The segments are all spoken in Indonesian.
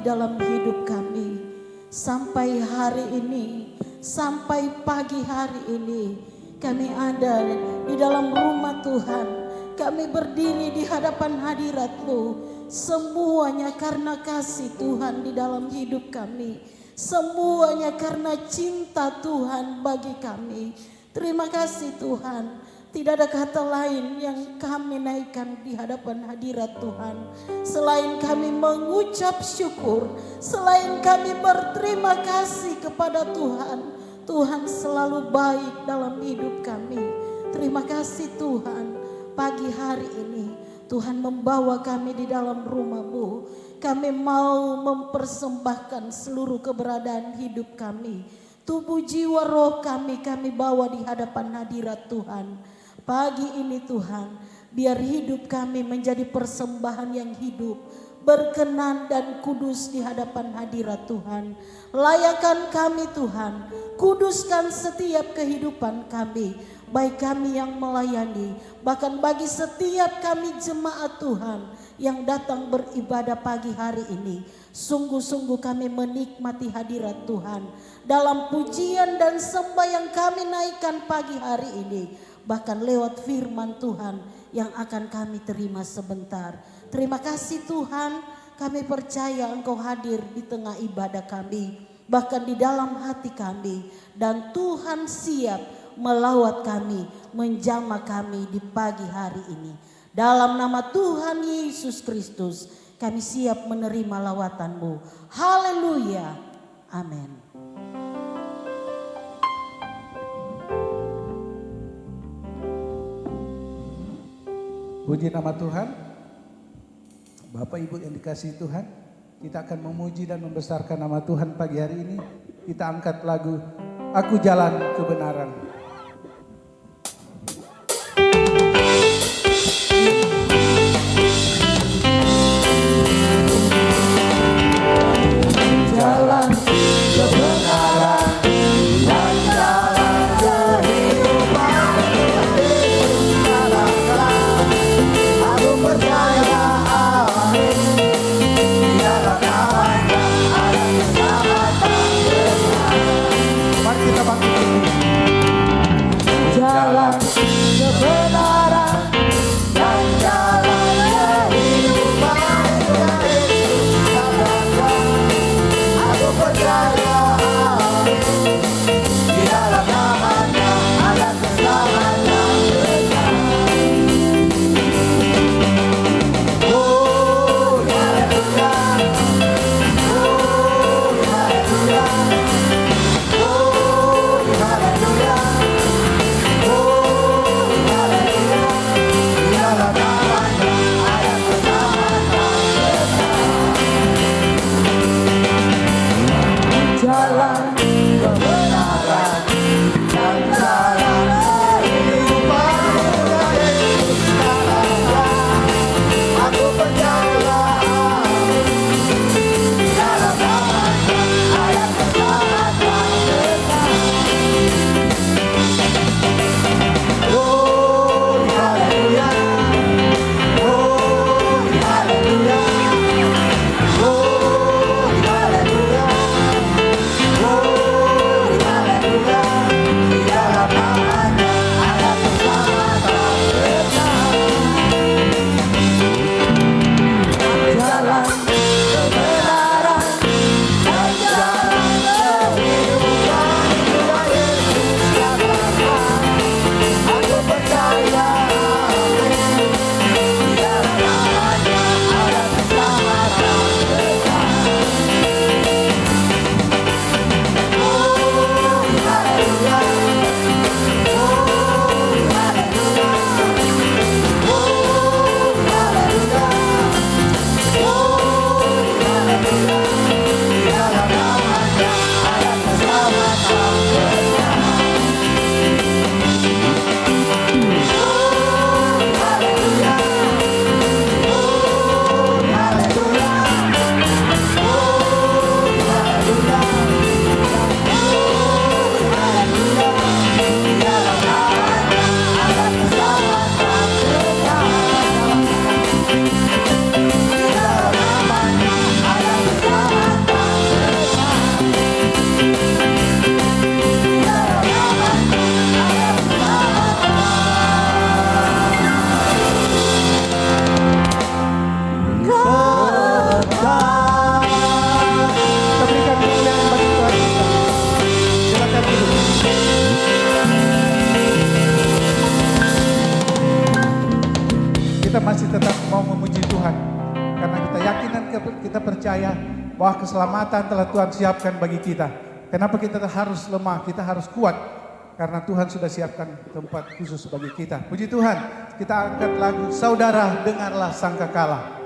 dalam hidup kami. Sampai hari ini, sampai pagi hari ini, kami ada di dalam rumah Tuhan. Kami berdiri di hadapan hadirat-Mu. Semuanya karena kasih Tuhan di dalam hidup kami. Semuanya karena cinta Tuhan bagi kami. Terima kasih Tuhan. Tidak ada kata lain yang kami naikkan di hadapan hadirat Tuhan. Selain kami mengucap syukur, selain kami berterima kasih kepada Tuhan. Tuhan selalu baik dalam hidup kami. Terima kasih Tuhan. Pagi hari ini Tuhan membawa kami di dalam rumah-Mu. Kami mau mempersembahkan seluruh keberadaan hidup kami. Tubuh, jiwa, roh kami bawa di hadapan hadirat Tuhan. Pagi ini Tuhan, biar hidup kami menjadi persembahan yang hidup, berkenan dan kudus di hadapan hadirat Tuhan. Layakan kami Tuhan, kuduskan setiap kehidupan kami, baik kami yang melayani, bahkan bagi setiap kami jemaat Tuhan yang datang beribadah pagi hari ini. Sungguh-sungguh kami menikmati hadirat Tuhan dalam pujian dan sembah yang kami naikkan pagi hari ini. Bahkan lewat firman Tuhan yang akan kami terima sebentar. Terima kasih Tuhan, kami percaya Engkau hadir di tengah ibadah kami, bahkan di dalam hati kami. Dan Tuhan siap melawat kami, menjamah kami di pagi hari ini. Dalam nama Tuhan Yesus Kristus, kami siap menerima lawatan-Mu. Haleluya. Amin. Puji nama Tuhan. Bapak Ibu yang dikasihi Tuhan, kita akan memuji dan membesarkan nama Tuhan pagi hari ini. Kita angkat lagu Aku Jalan Kebenaran. Jalan kebenaran dan jalan kehidupan, aku percaya amin. Tiada kawan yang ada keselamatan benar. Mari kita bangkit. masih tetap mau memuji Tuhan. Karena kita yakin dan kita percaya bahwa keselamatan telah Tuhan siapkan bagi kita. Kenapa kita harus lemah, kita harus kuat. Karena Tuhan sudah siapkan tempat khusus bagi kita. Puji Tuhan, kita angkat lagu Saudara Dengarlah Sangkakala.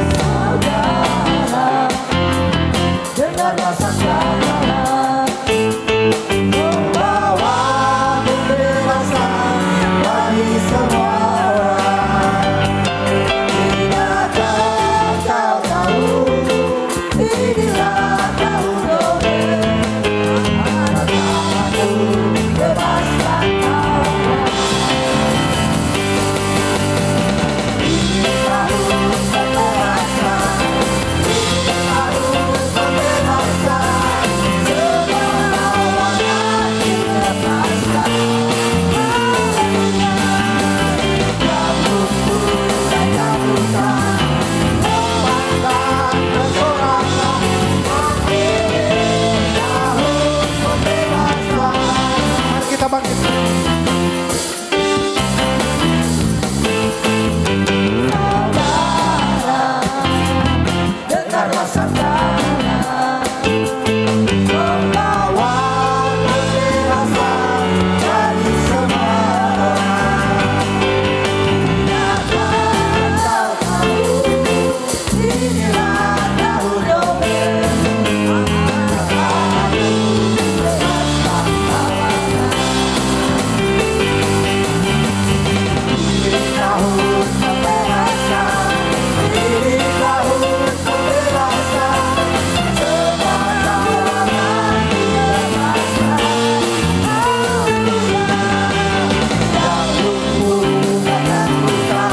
Saudara, dengarlah sangkakala, membawa kebebasan bagi semua orang. Tidakkah kau tahu, inilah tahun Nobel, anak-anakku bebaskan Allah. Ini tahun pembebasan, ini tahun pembebasan, semua tawanan dilepaskan. Yang lumpuh dan yang buta, lepaskan kesorangan. Ini tahun pembebasan. Mari kita bangkit. Saudara, dengarlah sangkakala, membawa kebebasan bagi semua orang. Tidakkah kau tahu, inilah tahun Nobel, anak-anakku bebaskan tawanan. Ini tahun pembebasan, ini tahun pembebasan, semua tawanan dilepaskan. Haleluya. Yang lumpuh dan yang buta,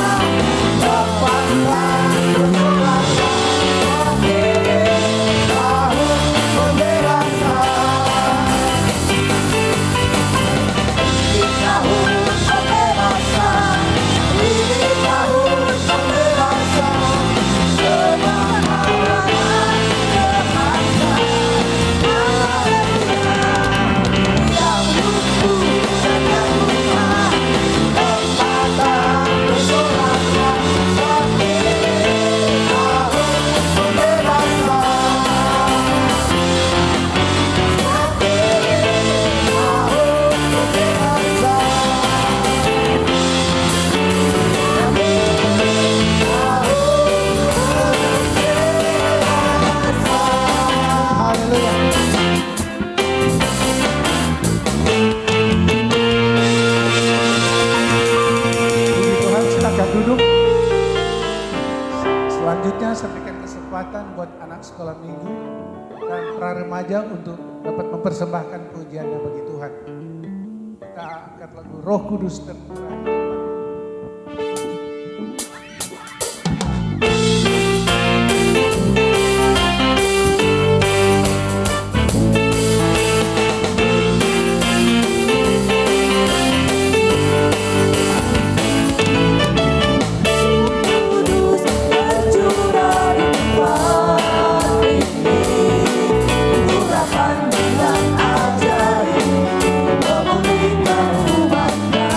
lepaskan kesorangan. Ini tahun pembebasan. Ini tahun pembebasan, ini tahun pembebasan, semua tawanan dilepaskan. Haleluya. Yang lumpuh dan yang buta, lepaskan kesorangan. Ini tahun pembebasan. Haleluya. Puji Tuhan, silakan duduk. Selanjutnya saya berikan kesempatan buat anak sekolah minggu dan pra remaja untuk dapat mempersembahkan pujiannya bagi Tuhan. Kita angkat lagu Roh Kudus tercurah. Kudus tercurah di tempat ini, urapan dengan ajaib memulihkan umatnya.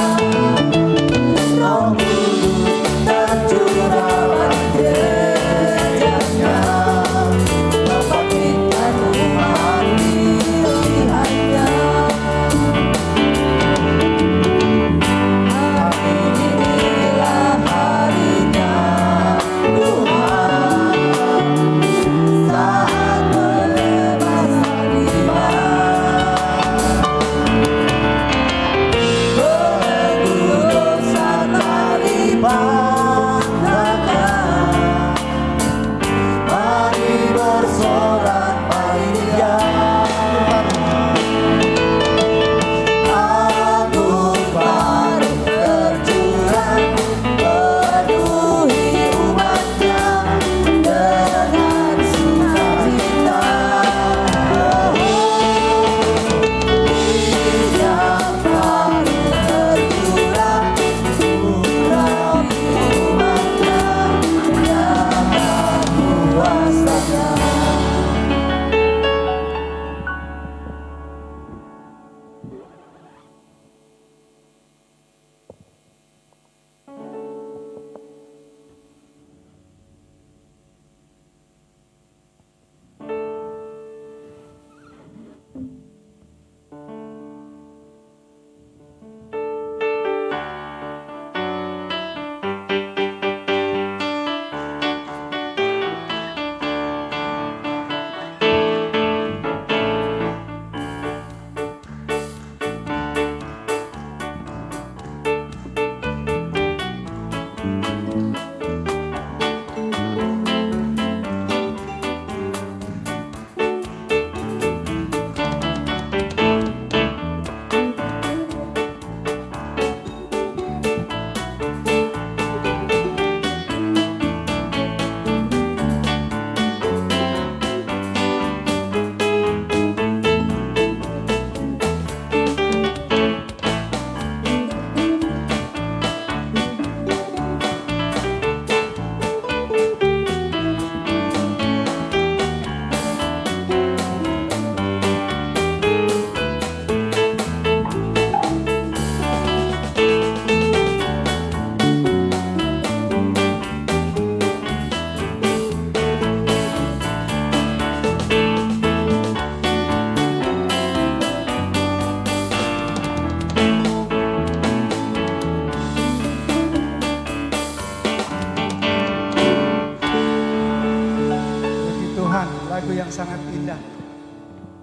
sangat indah.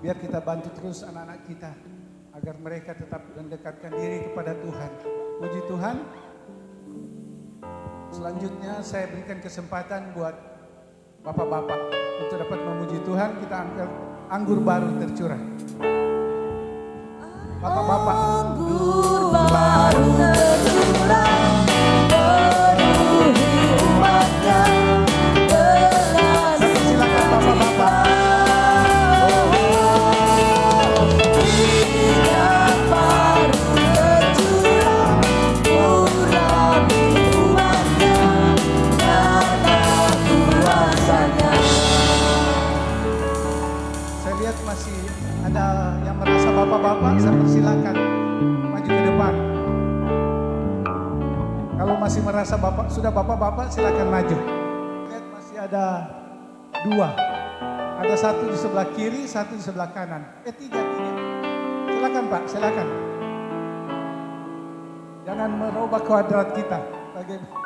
Biar kita bantu terus anak-anak kita agar mereka tetap mendekatkan diri kepada Tuhan. Puji Tuhan. Selanjutnya saya berikan kesempatan buat bapak-bapak untuk dapat memuji Tuhan. Kita angkat anggur baru tercurah. Bapak-bapak. Anggur baru tercurah, penuhi umatnya dengan Silakan bapak-bapak. minyak baru tercurah, urapi umatnya karena kuasanya. Saya lihat masih ada yang merasa bapak-bapak, saya persilakan maju ke depan. Kalau masih merasa bapak, sudah bapak-bapak silakan maju. Lihat masih ada dua. Ada satu di sebelah kiri, satu di sebelah kanan. Tiga. Silakan Pak, silakan. Jangan merubah kuadrat kita. Bagaimana?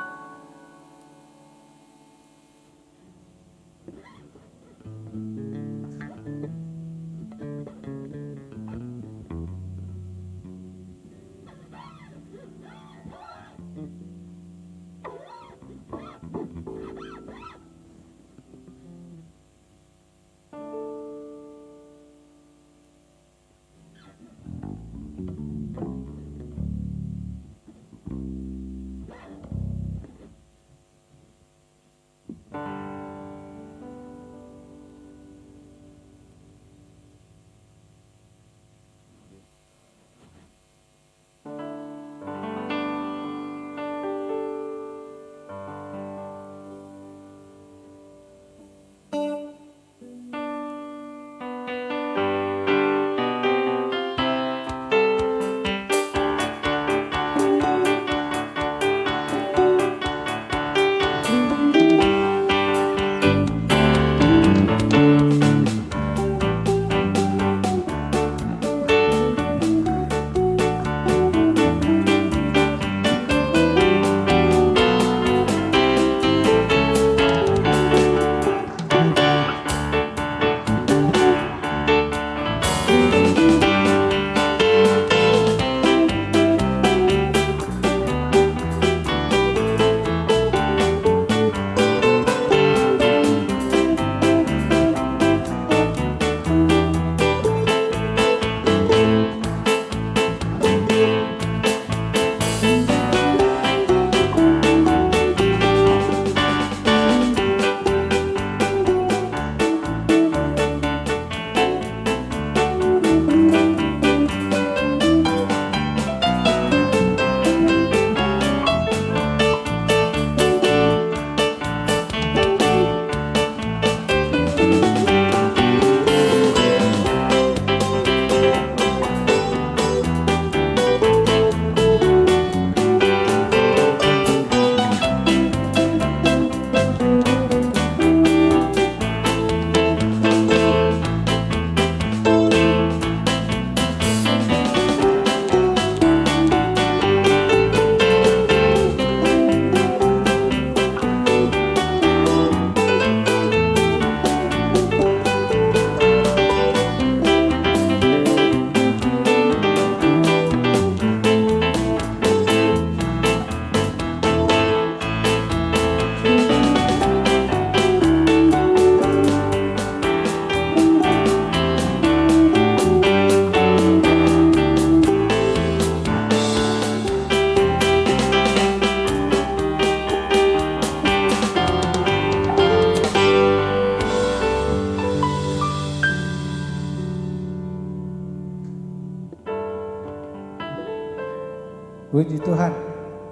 Puji Tuhan,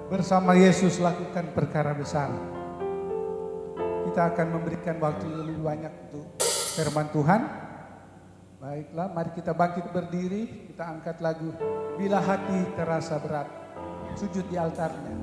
bersama Yesus lakukan perkara besar. Kita akan memberikan waktu lebih banyak untuk firman Tuhan. Baiklah, mari kita bangkit berdiri, kita angkat lagu Bila Hati Terasa Berat, sujud di altarnya.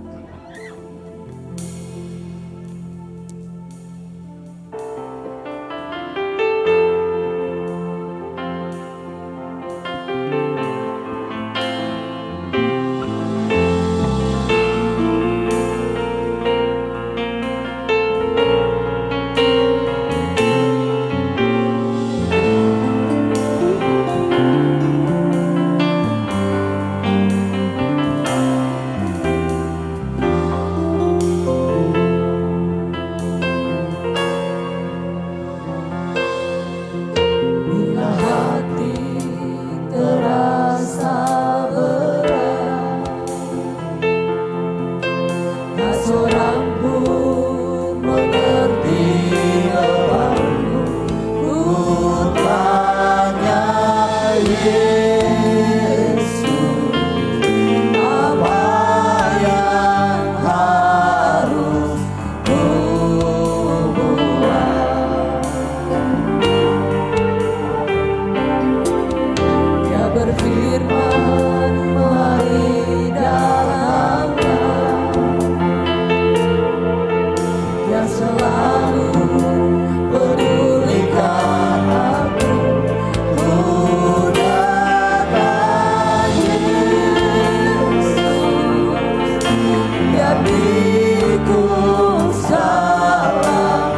biar pikul salah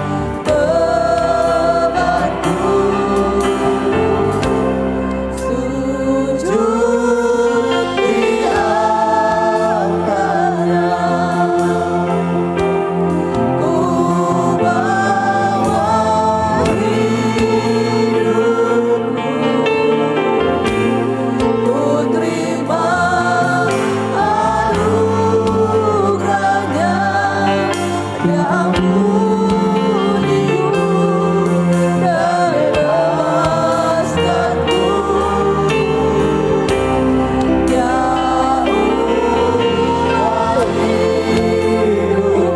bebanku. Sujud di altarnya, ku bawa hidupku, ku terima anugerahnya. Dia ampuniku dan bebaskanku. Dia ubah hidupku,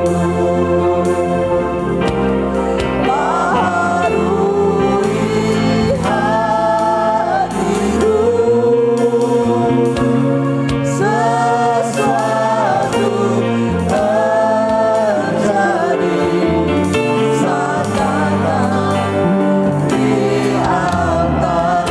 barui hatiku. Sesuatu terjadi saat datang di altarnya.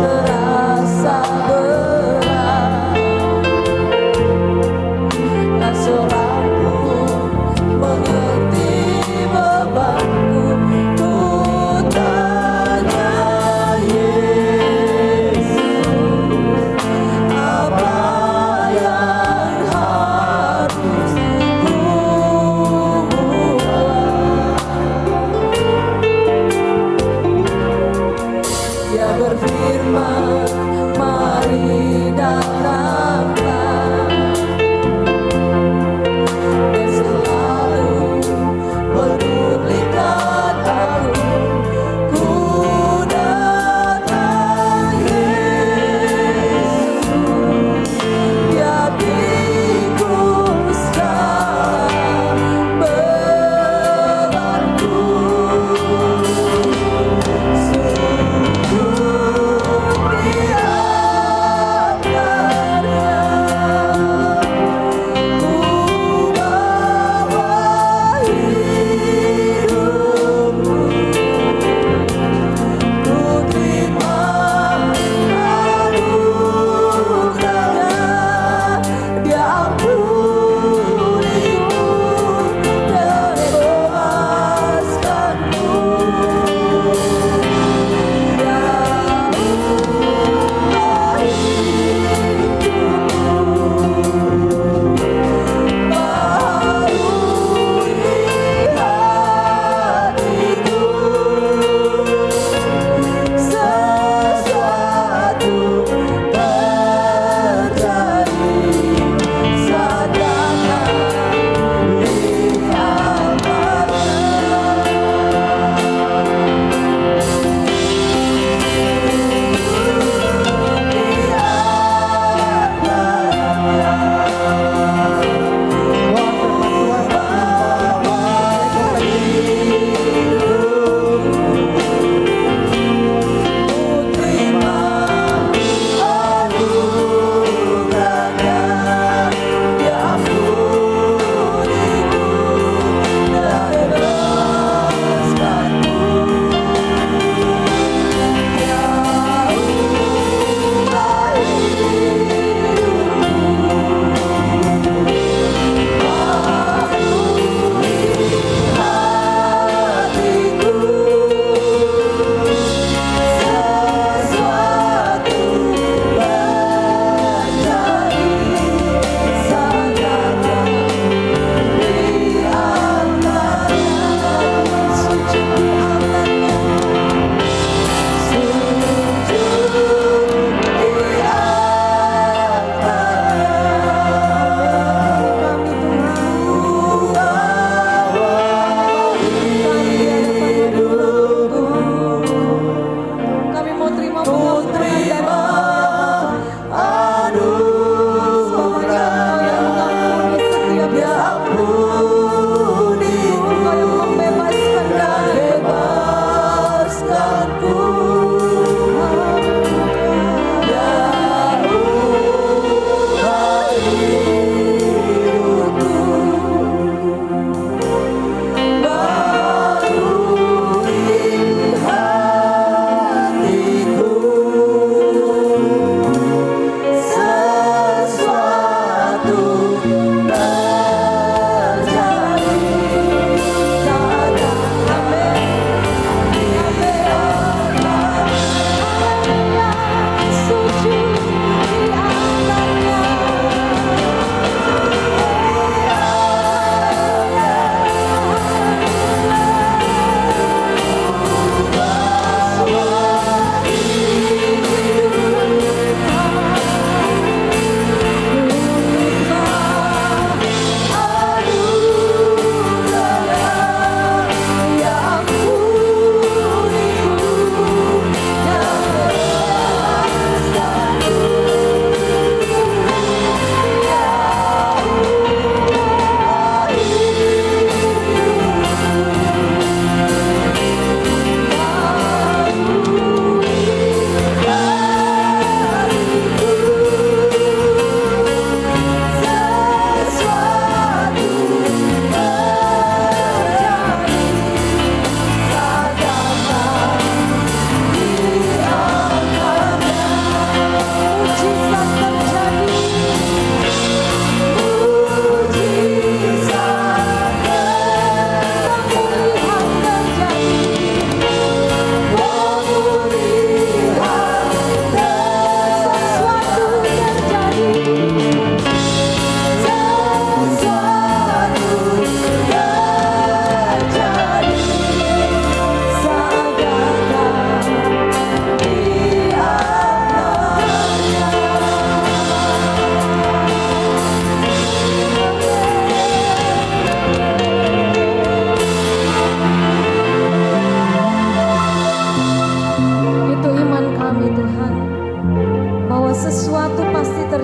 Terasa berat, tak seorang pun mengerti bebanku. Ku tanya Yesus, apa yang harus ku buat? Dia berfirman, mari datanglah. Dia selalu pedulikan aku. Ku datang Yesus, dia pikul segala bebanku. Sujud di altarnya,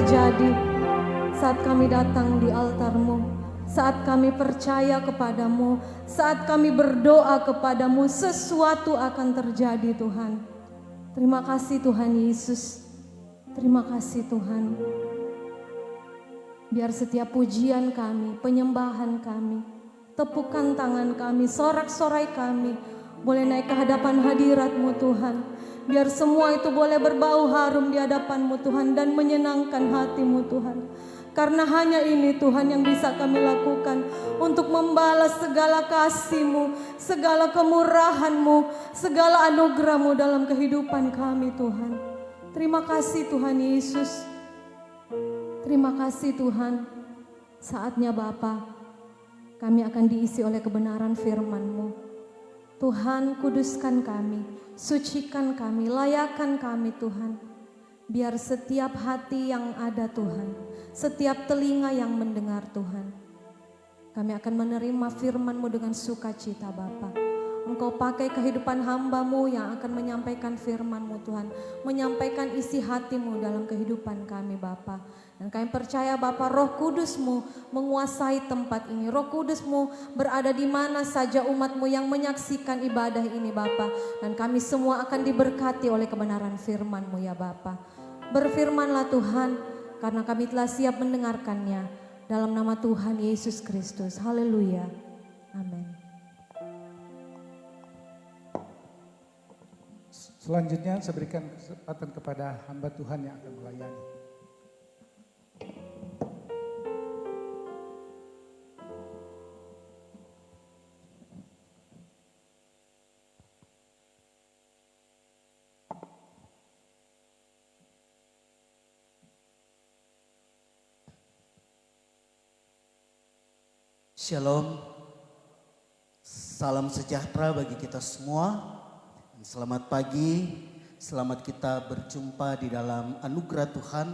terjadi saat kami datang di altar-Mu, saat kami percaya kepadamu, saat kami berdoa kepadamu, sesuatu akan terjadi Tuhan. Terima kasih Tuhan Yesus, terima kasih Tuhan. Biar setiap pujian kami, penyembahan kami, tepukan tangan kami, sorak-sorai kami, boleh naik ke hadapan hadirat-Mu Tuhan. Biar semua itu boleh berbau harum di hadapan-Mu Tuhan dan menyenangkan hati-Mu Tuhan. Karena hanya ini Tuhan yang bisa kami lakukan untuk membalas segala kasih-Mu, segala kemurahan-Mu, segala anugerah-Mu dalam kehidupan kami Tuhan. Terima kasih Tuhan Yesus. Terima kasih Tuhan. Saatnya Bapa, kami akan diisi oleh kebenaran firman-Mu. Tuhan, kuduskan kami, sucikan kami, layakan kami Tuhan. Biar setiap hati yang ada Tuhan, setiap telinga yang mendengar Tuhan, kami akan menerima firman-Mu dengan sukacita Bapa. Engkau pakai kehidupan hamba-Mu yang akan menyampaikan firman-Mu Tuhan, menyampaikan isi hati-Mu dalam kehidupan kami Bapa. Dan kami percaya Bapa, Roh Kudus-Mu menguasai tempat ini. Roh Kudus-Mu berada di mana saja umat-Mu yang menyaksikan ibadah ini Bapa. Dan kami semua akan diberkati oleh kebenaran firman-Mu ya Bapa. Berfirmanlah Tuhan, karena kami telah siap mendengarkannya. Dalam nama Tuhan Yesus Kristus. Haleluya. Amin. Selanjutnya saya berikan kesempatan kepada hamba Tuhan yang akan melayani. Shalom, salam sejahtera bagi kita semua. Selamat pagi, selamat kita berjumpa di dalam anugerah Tuhan.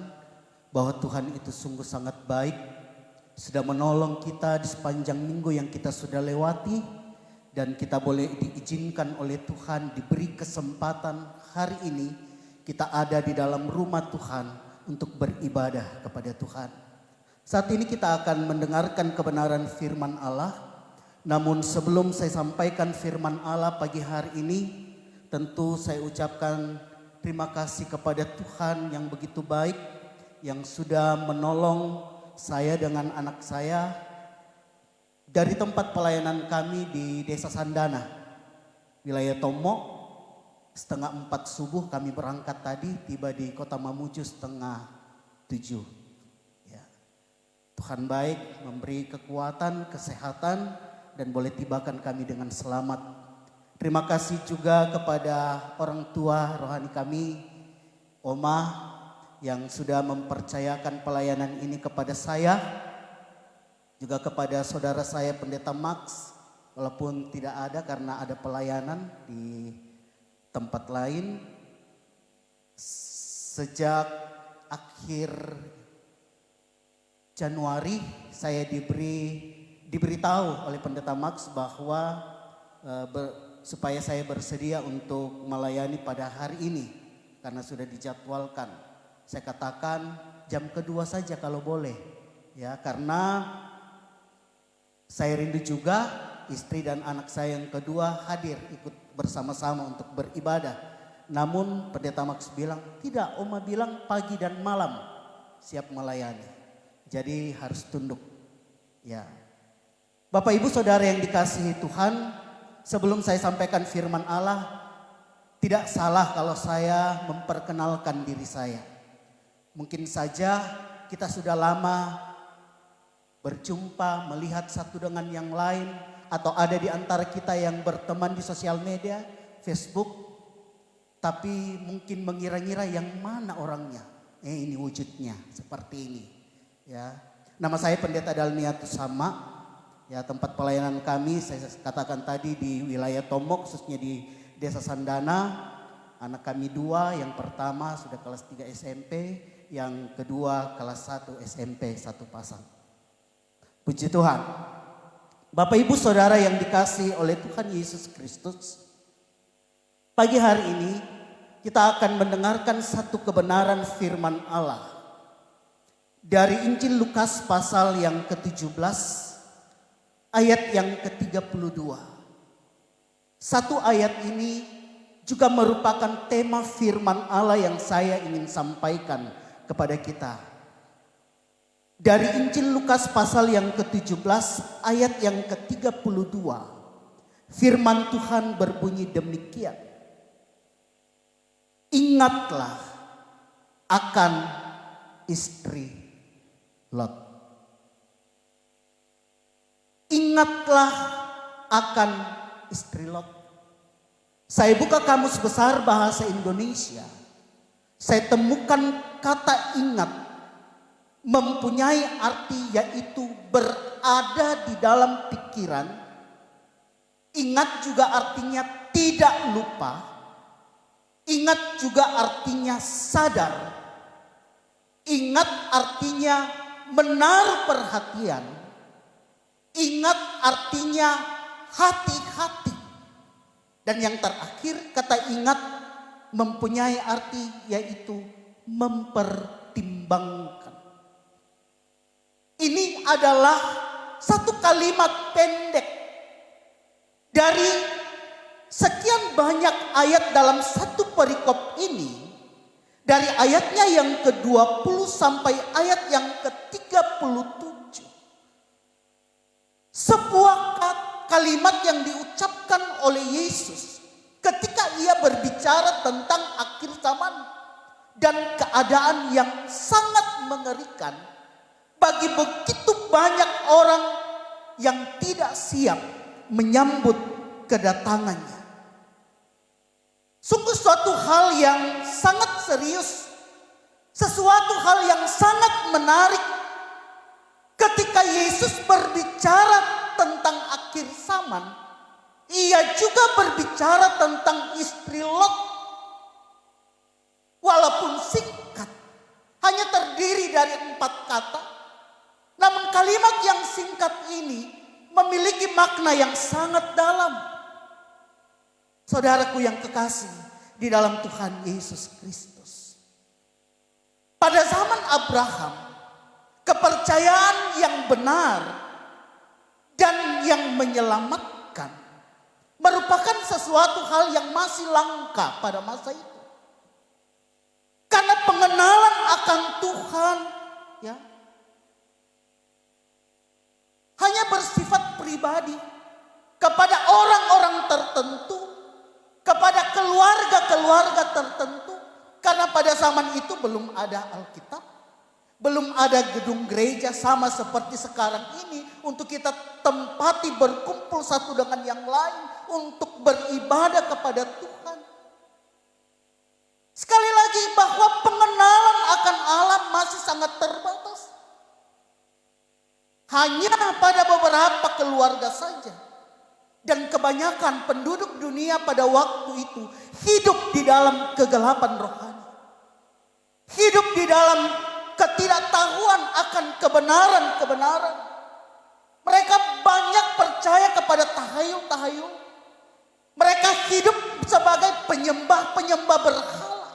Bahwa Tuhan itu sungguh sangat baik, sudah menolong kita di sepanjang minggu yang kita sudah lewati. Dan kita boleh diizinkan oleh Tuhan, diberi kesempatan hari ini kita ada di dalam rumah Tuhan untuk beribadah kepada Tuhan. Saat ini kita akan mendengarkan kebenaran firman Allah. Namun sebelum saya sampaikan firman Allah pagi hari ini, tentu saya ucapkan terima kasih kepada Tuhan yang begitu baik, yang sudah menolong saya dengan anak saya dari tempat pelayanan kami di Desa Sandana, wilayah Tomo. 3:30 subuh kami berangkat tadi, tiba di Kota Mamuju 6:30. Tuhan baik, memberi kekuatan, kesehatan, dan boleh tibakan kami dengan selamat. Terima kasih juga kepada orang tua rohani kami, Oma, yang sudah mempercayakan pelayanan ini kepada saya. Juga kepada saudara saya Pendeta Max, walaupun tidak ada karena ada pelayanan di tempat lain. Sejak akhir Januari saya diberitahu oleh Pendeta Max bahwa supaya saya bersedia untuk melayani pada hari ini karena sudah dijadwalkan. Saya katakan jam kedua saja kalau boleh, ya, karena saya rindu juga istri dan anak saya yang kedua hadir ikut bersama-sama untuk beribadah. Namun Pendeta Max bilang tidak, Oma bilang pagi dan malam siap melayani. Jadi harus tunduk. Ya. Bapak Ibu Saudara yang dikasihi Tuhan, sebelum saya sampaikan firman Allah, tidak salah kalau saya memperkenalkan diri saya. Mungkin saja kita sudah lama berjumpa, melihat satu dengan yang lain, atau ada di antara kita yang berteman di sosial media, Facebook, tapi mungkin mengira-ngira yang mana orangnya. Ini wujudnya seperti ini. Ya, nama saya Pendeta Dalmiatus Sama. Ya, tempat pelayanan kami saya katakan tadi di wilayah Tomok, khususnya di Desa Sandana. Anak kami 2, yang pertama sudah kelas 3 SMP, yang kedua kelas 1 SMP, 1 pasang. Puji Tuhan. Bapak Ibu Saudara yang dikasihi oleh Tuhan Yesus Kristus, pagi hari ini kita akan mendengarkan satu kebenaran firman Allah. Dari Injil Lukas pasal yang ke-17 ayat yang ke-32. Satu ayat ini juga merupakan tema firman Allah yang saya ingin sampaikan kepada kita. Dari Injil Lukas pasal yang ke-17 ayat yang ke-32. Firman Tuhan berbunyi demikian. Ingatlah akan istri Lot. Ingatlah akan istri Lot. Saya buka kamus besar bahasa Indonesia. Saya temukan kata ingat mempunyai arti yaitu berada di dalam pikiran. Ingat juga artinya tidak lupa. Ingat juga artinya sadar. Ingat artinya menaruh perhatian. Ingat artinya hati-hati. Dan yang terakhir kata ingat mempunyai arti yaitu mempertimbangkan. Ini adalah satu kalimat pendek dari sekian banyak ayat dalam satu perikop ini. Dari ayatnya yang ke-20 sampai ayat yang ke-37. Sebuah kalimat yang diucapkan oleh Yesus ketika ia berbicara tentang akhir zaman dan keadaan yang sangat mengerikan bagi begitu banyak orang yang tidak siap menyambut kedatangannya. Sungguh suatu hal yang sangat serius, sesuatu hal yang sangat menarik ketika Yesus berbicara tentang akhir zaman. Ia juga berbicara tentang istri Lot. Walaupun singkat, hanya terdiri dari 4 kata, namun kalimat yang singkat ini memiliki makna yang sangat dalam. Saudaraku yang kekasih di dalam Tuhan Yesus Kristus. Pada zaman Abraham, kepercayaan yang benar dan yang menyelamatkan merupakan sesuatu hal yang masih langka pada masa itu. Karena pengenalan akan Tuhan ya hanya bersifat pribadi kepada orang-orang tertentu, kepada keluarga-keluarga tertentu. Karena pada zaman itu belum ada Alkitab, belum ada gedung gereja sama seperti sekarang ini untuk kita tempati berkumpul satu dengan yang lain untuk beribadah kepada Tuhan. Sekali lagi bahwa pengenalan akan Allah masih sangat terbatas. Hanya pada beberapa keluarga saja. Dan kebanyakan penduduk dunia pada waktu itu hidup di dalam kegelapan rohani. Hidup di dalam ketidaktahuan akan kebenaran-kebenaran. Mereka banyak percaya kepada tahayul-tahayul. Mereka hidup sebagai penyembah-penyembah berhala.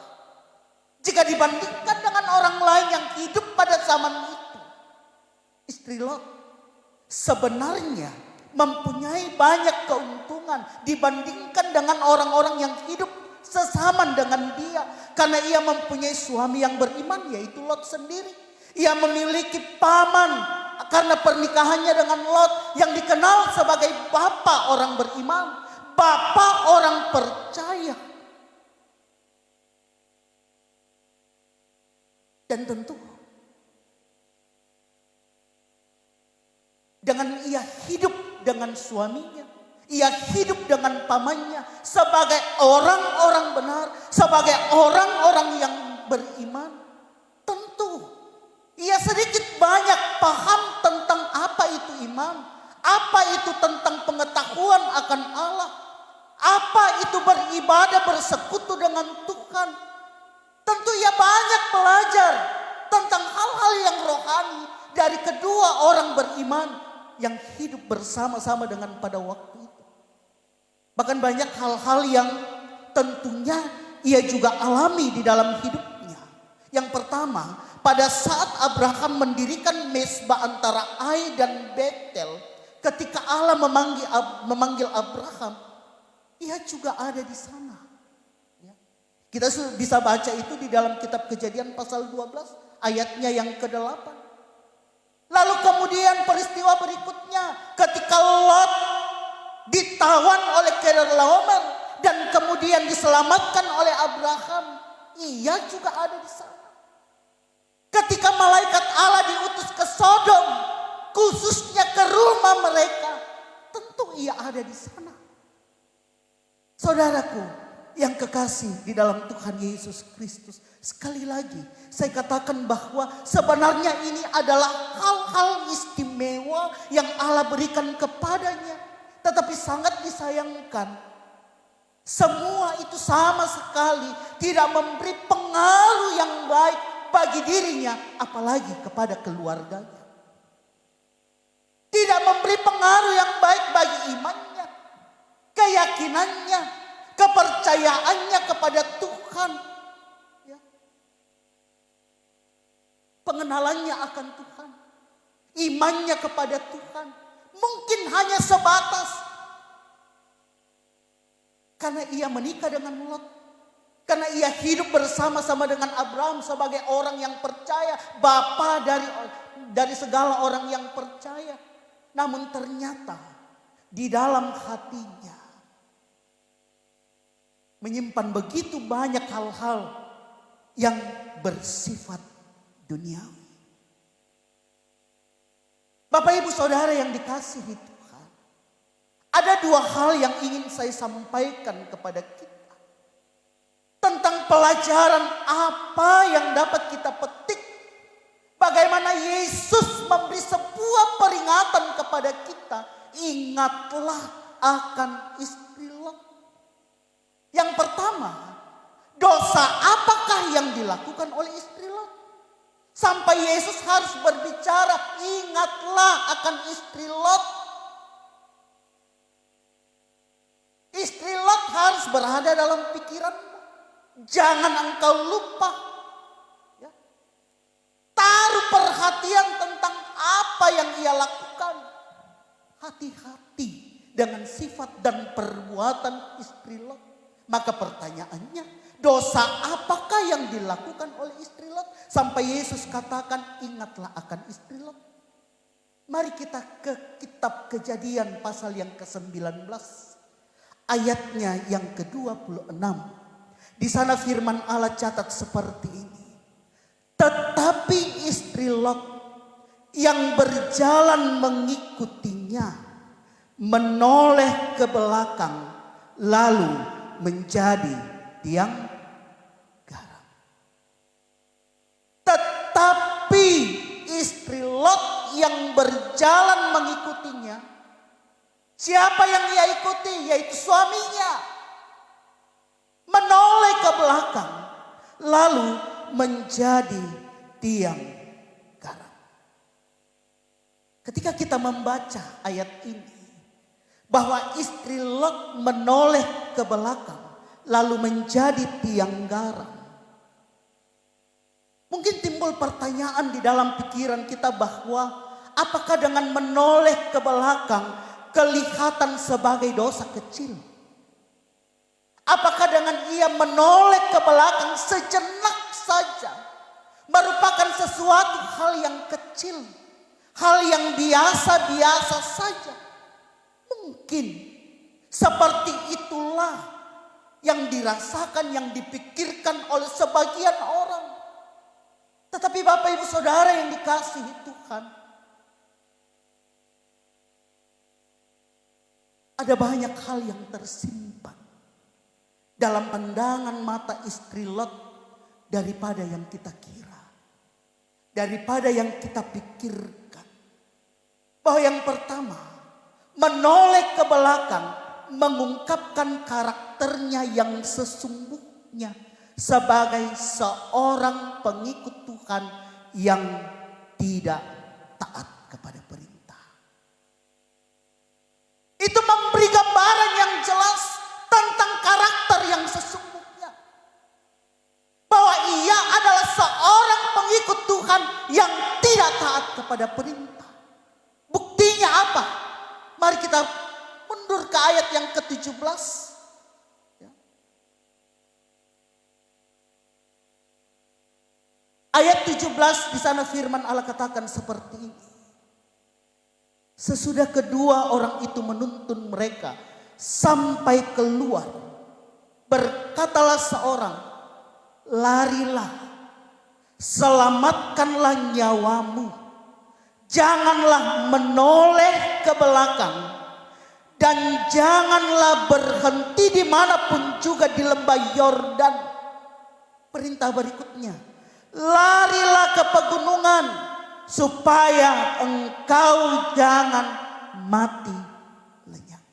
Jika dibandingkan dengan orang lain yang hidup pada zaman itu. Istri Lot sebenarnya mempunyai banyak keuntungan dibandingkan dengan orang-orang yang hidup sesaman dengan dia. Karena ia mempunyai suami yang beriman, yaitu Lot sendiri. Ia memiliki paman karena pernikahannya dengan Lot yang dikenal sebagai bapak orang beriman, bapak orang percaya. Dan tentu dengan ia hidup dengan suaminya, ia hidup dengan pamannya sebagai orang-orang benar, sebagai orang-orang yang beriman. Tentu ia sedikit banyak paham tentang apa itu iman, apa itu tentang pengetahuan akan Allah, apa itu beribadah bersekutu dengan Tuhan. Tentu ia banyak belajar tentang hal-hal yang rohani dari kedua orang beriman yang hidup bersama-sama dengan pada waktu itu. Bahkan banyak hal-hal yang tentunya ia juga alami di dalam hidupnya. Yang pertama, pada saat Abraham mendirikan mezbah antara Ai dan Betel, ketika Allah memanggil Abraham, ia juga ada di sana. Ya. Kita bisa baca itu di dalam kitab Kejadian pasal 12 ayatnya yang ke-8. Lalu kemudian peristiwa berikutnya ketika Lot ditawan oleh Kedorlaomer dan kemudian diselamatkan oleh Abraham, ia juga ada di sana. Ketika malaikat Allah diutus ke Sodom, khususnya ke rumah mereka, tentu ia ada di sana. Saudaraku yang kekasih di dalam Tuhan Yesus Kristus, sekali lagi saya katakan bahwa sebenarnya ini adalah hal-hal istimewa yang Allah berikan kepadanya. Tetapi sangat disayangkan, semua itu sama sekali tidak memberi pengaruh yang baik bagi dirinya, apalagi kepada keluarganya. Tidak memberi pengaruh yang baik bagi imannya, keyakinannya, kepercayaannya kepada Tuhan. Ya. Pengenalannya akan Tuhan, imannya kepada Tuhan mungkin hanya sebatas karena ia menikah dengan Lot, karena ia hidup bersama-sama dengan Abraham sebagai orang yang percaya, bapa dari segala orang yang percaya. Namun ternyata di dalam hatinya menyimpan begitu banyak hal-hal yang bersifat duniawi. Bapak ibu saudara yang dikasihi Tuhan, ada dua hal yang ingin saya sampaikan kepada kita tentang pelajaran apa yang dapat kita petik. Bagaimana Yesus memberi sebuah peringatan kepada kita, ingatlah akan istri Lot. Yang pertama, dosa apakah yang dilakukan oleh istri Lot? Sampai Yesus harus berbicara, ingatlah akan istri Lot. Istri Lot harus berada dalam pikiranmu. Jangan engkau lupa. Ya. Taruh perhatian tentang apa yang ia lakukan. Hati-hati dengan sifat dan perbuatan istri Lot. Maka pertanyaannya, dosa apakah yang dilakukan oleh istri Lot? Sampai Yesus katakan, ingatlah akan istri Lot. Mari kita ke kitab Kejadian pasal yang ke-19. Ayatnya yang ke-26. Di sana firman Allah catat seperti ini. Tetapi istri Lot yang berjalan mengikutinya menoleh ke belakang lalu menjadi tiang garam. Tetapi istri Lot yang berjalan mengikutinya, siapa yang ia ikuti? Yaitu suaminya. Menoleh ke belakang lalu menjadi tiang garam. Ketika kita membaca ayat ini, bahwa istri Lot menoleh ke belakang lalu menjadi tiang garam, mungkin timbul pertanyaan di dalam pikiran kita bahwa apakah dengan menoleh ke belakang kelihatan sebagai dosa kecil? Apakah dengan ia menoleh ke belakang sejenak saja merupakan sesuatu hal yang kecil, hal yang biasa-biasa saja? Mungkin seperti itulah yang dirasakan, yang dipikirkan oleh sebagian orang. Tetapi Bapak Ibu Saudara yang dikasihi Tuhan, ada banyak hal yang tersimpan dalam pandangan mata istri Lot daripada yang kita kira, daripada yang kita pikirkan. Bahwa yang pertama, menoleh ke belakang mengungkapkan karakternya yang sesungguhnya sebagai seorang pengikut Tuhan yang tidak taat kepada perintah. Itu memberi gambaran yang jelas tentang karakter yang sesungguhnya. Bahwa ia adalah seorang pengikut Tuhan kepada perintah. Buktinya apa? Mari kita mundur ke ayat yang ke-17. Ya. Ayat 17 di sana firman Allah katakan seperti ini. Sesudah kedua orang itu menuntun mereka sampai keluar, berkatalah seorang, larilah, selamatkanlah nyawamu, janganlah menoleh ke belakang, dan janganlah berhenti dimanapun juga di lembah Yordan. Perintah berikutnya, larilah ke pegunungan, supaya engkau jangan mati lenyap.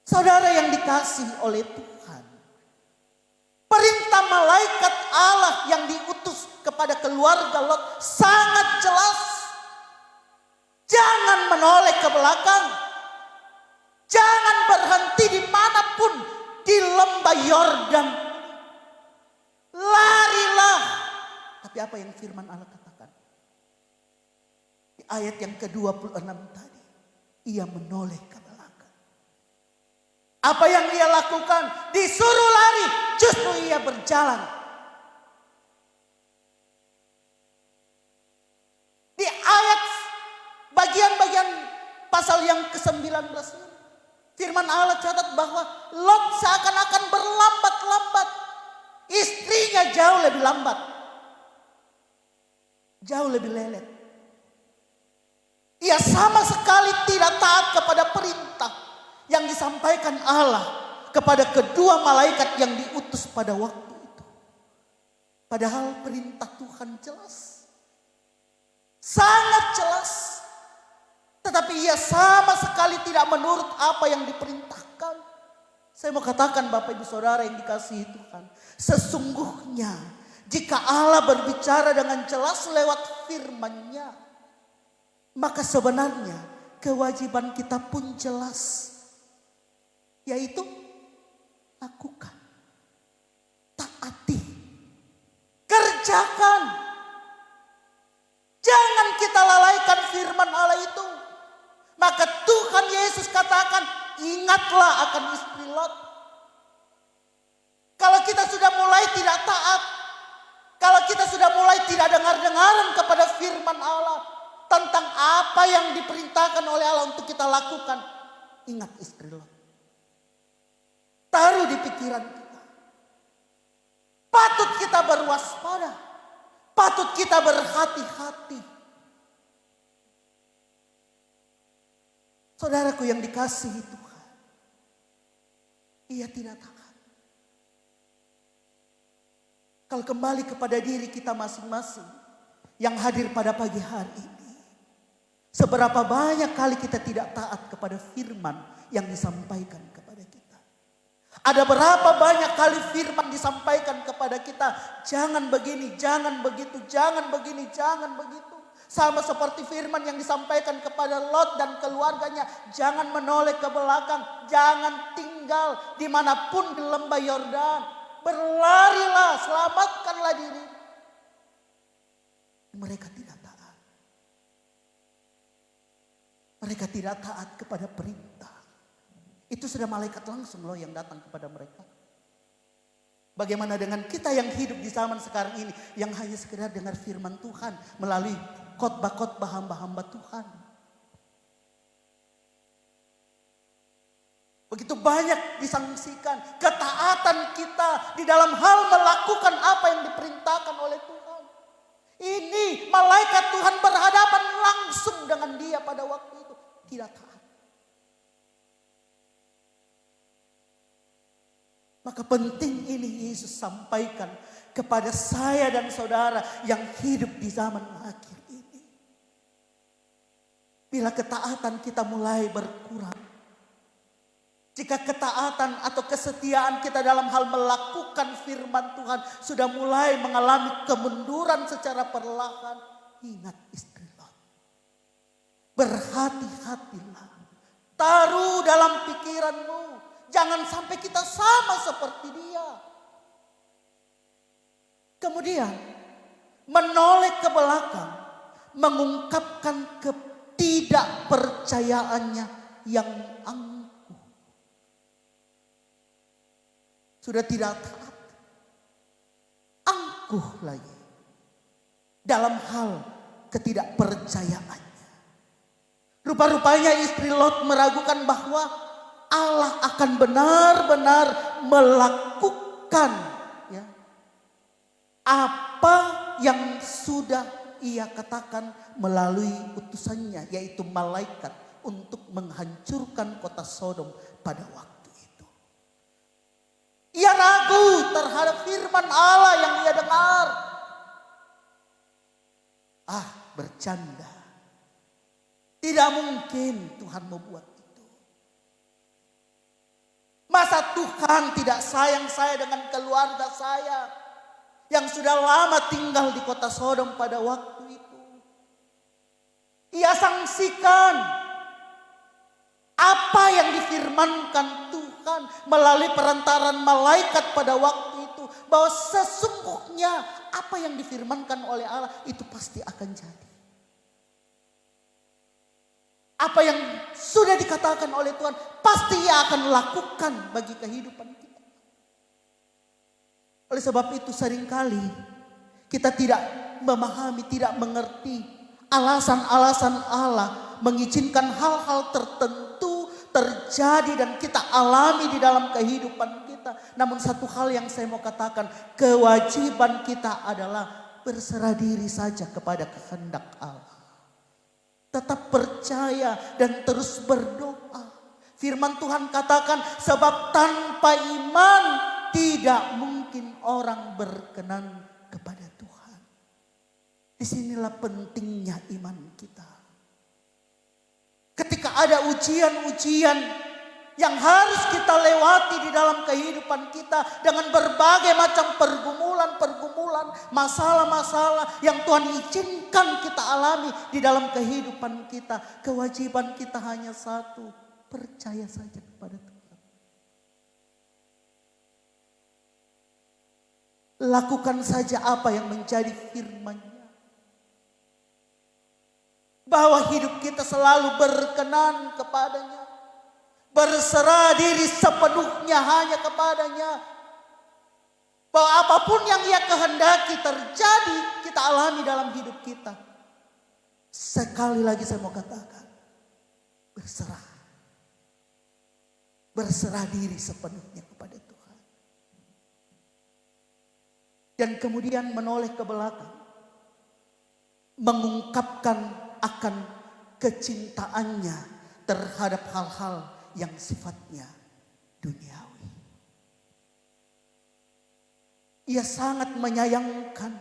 Saudara yang dikasihi oleh Tuhan, perintah malaikat Allah yang diutus kepada keluarga Lot sangat jelas. Jangan menoleh ke belakang, jangan berhenti dimanapun di lembah Yordan. Larilah. Tapi apa yang firman Allah katakan? Di ayat yang ke-26 tadi, ia menoleh ke belakang. Apa yang dia lakukan? Disuruh lari, justru ia berjalan. Di ayat bagian-bagian pasal yang ke-19 ini, firman Allah catat bahwa Lot seakan-akan berlambat-lambat. Istrinya jauh lebih lambat. Jauh lebih lelet. Ia sama sekali tidak taat kepada perintah yang disampaikan Allah kepada kedua malaikat yang diutus pada waktu itu. Padahal perintah Tuhan jelas. Sangat jelas. Tetapi ia sama sekali tidak menurut apa yang diperintahkan. Saya mau katakan Bapak Ibu Saudara yang dikasihi Tuhan. Sesungguhnya jika Allah berbicara dengan jelas lewat firman-Nya, maka sebenarnya kewajiban kita pun jelas. Yaitu lakukan, taati, kerjakan. Jangan kita lalaikan firman Allah itu. Maka Tuhan Yesus katakan, ingatlah akan istri Lot. Kalau kita sudah mulai tidak taat, kalau kita sudah mulai tidak dengar-dengaran kepada firman Allah tentang apa yang diperintahkan oleh Allah untuk kita lakukan, ingat istri Lot. Taruh di pikiran kita. Patut kita berwaspada. Patut kita berhati-hati. Saudaraku yang dikasihi Tuhan, ia tidak taat. Kalau kembali kepada diri kita masing-masing yang hadir pada pagi hari ini, seberapa banyak kali kita tidak taat kepada firman yang disampaikan kepada kita. Ada berapa banyak kali firman disampaikan kepada kita, jangan begini, jangan begitu, jangan begini, jangan begitu. Sama seperti firman yang disampaikan kepada Lot dan keluarganya. Jangan menoleh ke belakang. Jangan tinggal dimanapun di lembah Yordan. Berlarilah, selamatkanlah diri. Mereka tidak taat. Mereka tidak taat kepada perintah. Itu sudah malaikat langsung loh yang datang kepada mereka. Bagaimana dengan kita yang hidup di zaman sekarang ini, yang hanya sekedar dengar firman Tuhan melalui khotbah-khotbah hamba-hamba Tuhan. Begitu banyak disangsikan ketaatan kita di dalam hal melakukan apa yang diperintahkan oleh Tuhan. Ini malaikat Tuhan berhadapan langsung dengan dia pada waktu itu. Tidak taat. Maka penting ini Yesus sampaikan kepada saya dan saudara yang hidup di zaman akhir ini. Bila ketaatan kita mulai berkurang, jika ketaatan atau kesetiaan kita dalam hal melakukan firman Tuhan sudah mulai mengalami kemunduran secara perlahan, ingat istri Lot. Berhati-hatilah. Taruh dalam pikiranmu. Jangan sampai kita sama seperti dia. Kemudian menoleh ke belakang. mengungkapkan ketidakpercayaannya yang angkuh. Sudah tidak taat, angkuh lagi dalam hal ketidakpercayaannya. Rupa-rupanya istri Lot meragukan bahwa Allah akan benar-benar melakukan ya, apa yang sudah ia katakan melalui utusannya, yaitu malaikat untuk menghancurkan kota Sodom pada waktu itu. Ia ragu terhadap firman Allah yang ia dengar. Bercanda. Tidak mungkin Tuhan membuat itu. Masa Tuhan tidak sayang saya dengan keluarga saya yang sudah lama tinggal di kota Sodom pada waktu itu. Ia sanksikan apa yang difirmankan Tuhan melalui perantaran malaikat pada waktu itu, bahwa sesungguhnya apa yang difirmankan oleh Allah itu pasti akan jadi. Apa yang sudah dikatakan oleh Tuhan pasti Ia akan lakukan bagi kehidupan kita. Oleh sebab itu seringkali kita tidak memahami, tidak mengerti alasan-alasan Allah mengizinkan hal-hal tertentu terjadi dan kita alami di dalam kehidupan kita. Namun satu hal yang saya mau katakan, kewajiban kita adalah berserah diri saja kepada kehendak Allah. Tetap percaya dan terus berdoa. Firman Tuhan katakan, sebab tanpa iman tidak mungkin orang berkenan kepada Tuhan. Disinilah pentingnya iman kita. Ketika ada ujian-ujian yang harus kita lewati di dalam kehidupan kita dengan berbagai macam pergumulan-pergumulan, masalah-masalah yang Tuhan izinkan kita alami di dalam kehidupan kita. Kewajiban kita hanya satu, percaya saja kepada Tuhan. Lakukan saja apa yang menjadi firman-Nya. Bahwa hidup kita selalu berkenan kepadanya. Berserah diri sepenuhnya hanya kepadanya. Bahwa apapun yang Ia kehendaki terjadi, kita alami dalam hidup kita. Sekali lagi saya mau katakan, berserah. Berserah diri sepenuhnya kepada Tuhan. Dan kemudian menoleh ke belakang. Mengungkapkan akan kecintaannya terhadap hal-hal yang sifatnya duniawi. Ia sangat menyayangkan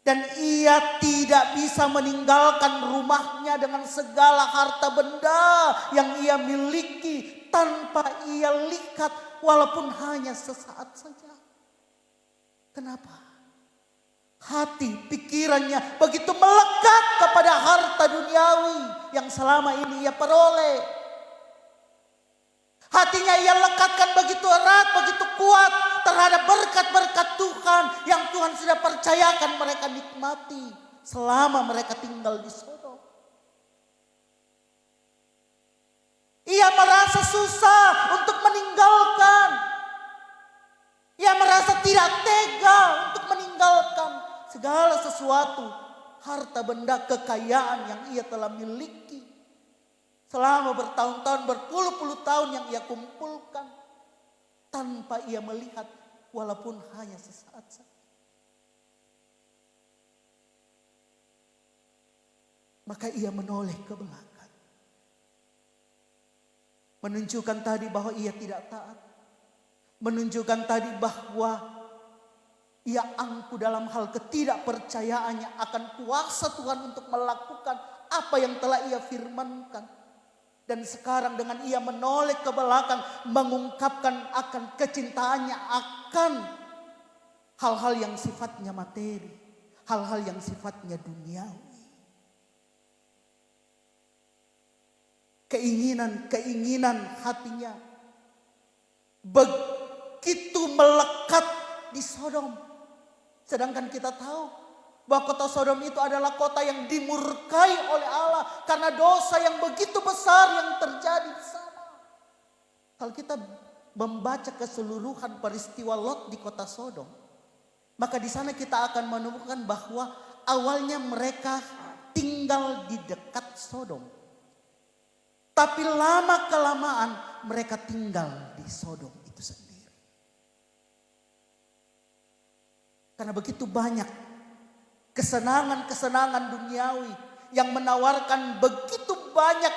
dan ia tidak bisa meninggalkan rumahnya dengan segala harta benda yang ia miliki tanpa ia lihat walaupun hanya sesaat saja. Kenapa? Hati, pikirannya begitu melekat kepada harta duniawi yang selama ini ia peroleh. Hatinya ia lekatkan begitu erat, begitu kuat terhadap berkat-berkat Tuhan yang Tuhan sudah percayakan mereka nikmati selama mereka tinggal di Sodom. Ia merasa susah untuk meninggalkan. Ia merasa tidak tega untuk meninggalkan segala sesuatu, harta benda, kekayaan yang ia telah miliki selama bertahun-tahun, berpuluh-puluh tahun yang ia kumpulkan tanpa ia melihat walaupun hanya sesaat saja. Maka ia menoleh ke belakang, menunjukkan tadi bahwa ia tidak taat, menunjukkan tadi bahwa ia angkuh dalam hal ketidakpercayaannya akan kuasa Tuhan untuk melakukan apa yang telah ia firmankan. Dan sekarang dengan ia menoleh ke belakang, mengungkapkan akan kecintaannya akan hal-hal yang sifatnya materi, hal-hal yang sifatnya duniawi. Keinginan hatinya begitu melekat di Sodom. Sedangkan kita tahu bahwa kota Sodom itu adalah kota yang dimurkai oleh Allah karena dosa yang begitu besar yang terjadi di sana. Kalau kita membaca keseluruhan peristiwa Lot di kota Sodom, maka di sana kita akan menemukan bahwa awalnya mereka tinggal di dekat Sodom. Tapi lama-kelamaan mereka tinggal di Sodom itu sendiri. Karena begitu banyak kesenangan-kesenangan duniawi yang menawarkan begitu banyak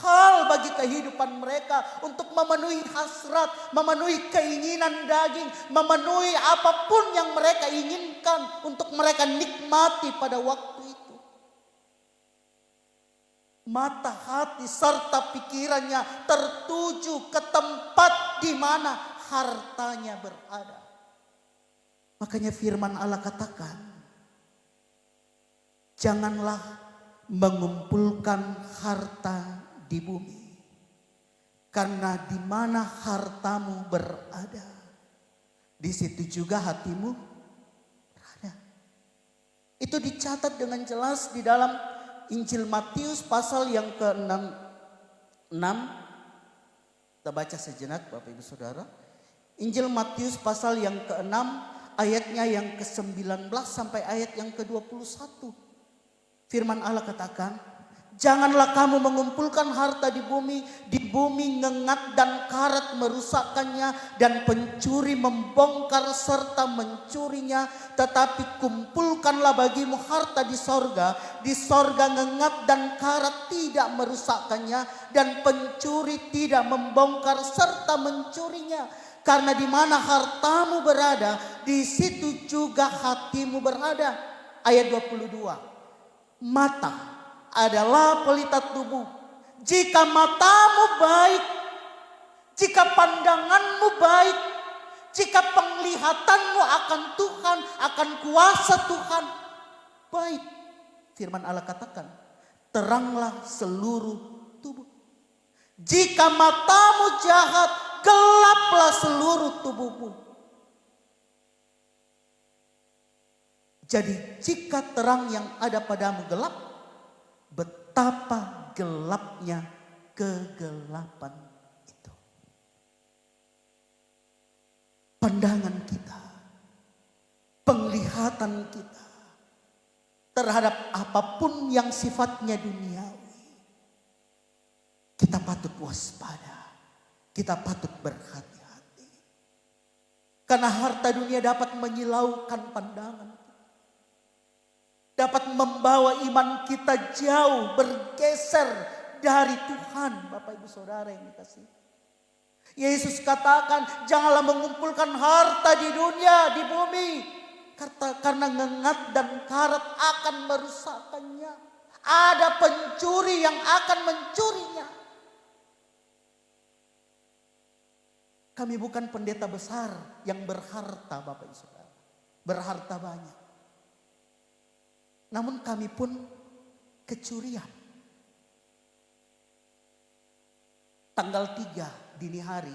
hal bagi kehidupan mereka untuk memenuhi hasrat, memenuhi keinginan daging, memenuhi apapun yang mereka inginkan untuk mereka nikmati pada waktu itu. Mata hati serta pikirannya tertuju ke tempat di mana hartanya berada. Makanya firman Allah katakan, janganlah mengumpulkan harta di bumi, karena di mana hartamu berada, di situ juga hatimu berada. Itu dicatat dengan jelas di dalam Injil Matius pasal yang ke-6. Kita baca sejenak Bapak Ibu Saudara. Injil Matius pasal yang ke-6 ayatnya yang ke-19 sampai ayat yang ke-21. Firman Allah katakan, janganlah kamu mengumpulkan harta di bumi ngengat dan karat merusakkannya dan pencuri membongkar serta mencurinya. Tetapi kumpulkanlah bagimu harta di sorga ngengat dan karat tidak merusakkannya dan pencuri tidak membongkar serta mencurinya. Karena di mana hartamu berada, di situ juga hatimu berada. Ayat 22. Mata adalah pelita tubuh. Jika matamu baik, jika pandanganmu baik, jika penglihatanmu akan Tuhan, akan kuasa Tuhan baik, firman Allah katakan, teranglah seluruh tubuh. Jika matamu jahat, gelaplah seluruh tubuhmu. Jadi jika terang yang ada padamu gelap, betapa gelapnya kegelapan itu. Pandangan kita, penglihatan kita terhadap apapun yang sifatnya duniawi, kita patut waspada, kita patut berhati-hati. Karena harta dunia dapat menyilaukan pandangan, dapat membawa iman kita jauh bergeser dari Tuhan. Bapak Ibu Saudara yang dikasihi, Yesus katakan, janganlah mengumpulkan harta di dunia, di bumi, karena ngengat dan karat akan merusakkannya. Ada pencuri yang akan mencurinya. Kami bukan pendeta besar yang berharta, Bapak Ibu Saudara, berharta banyak. Namun kami pun kecurian. Tanggal 3 dini hari,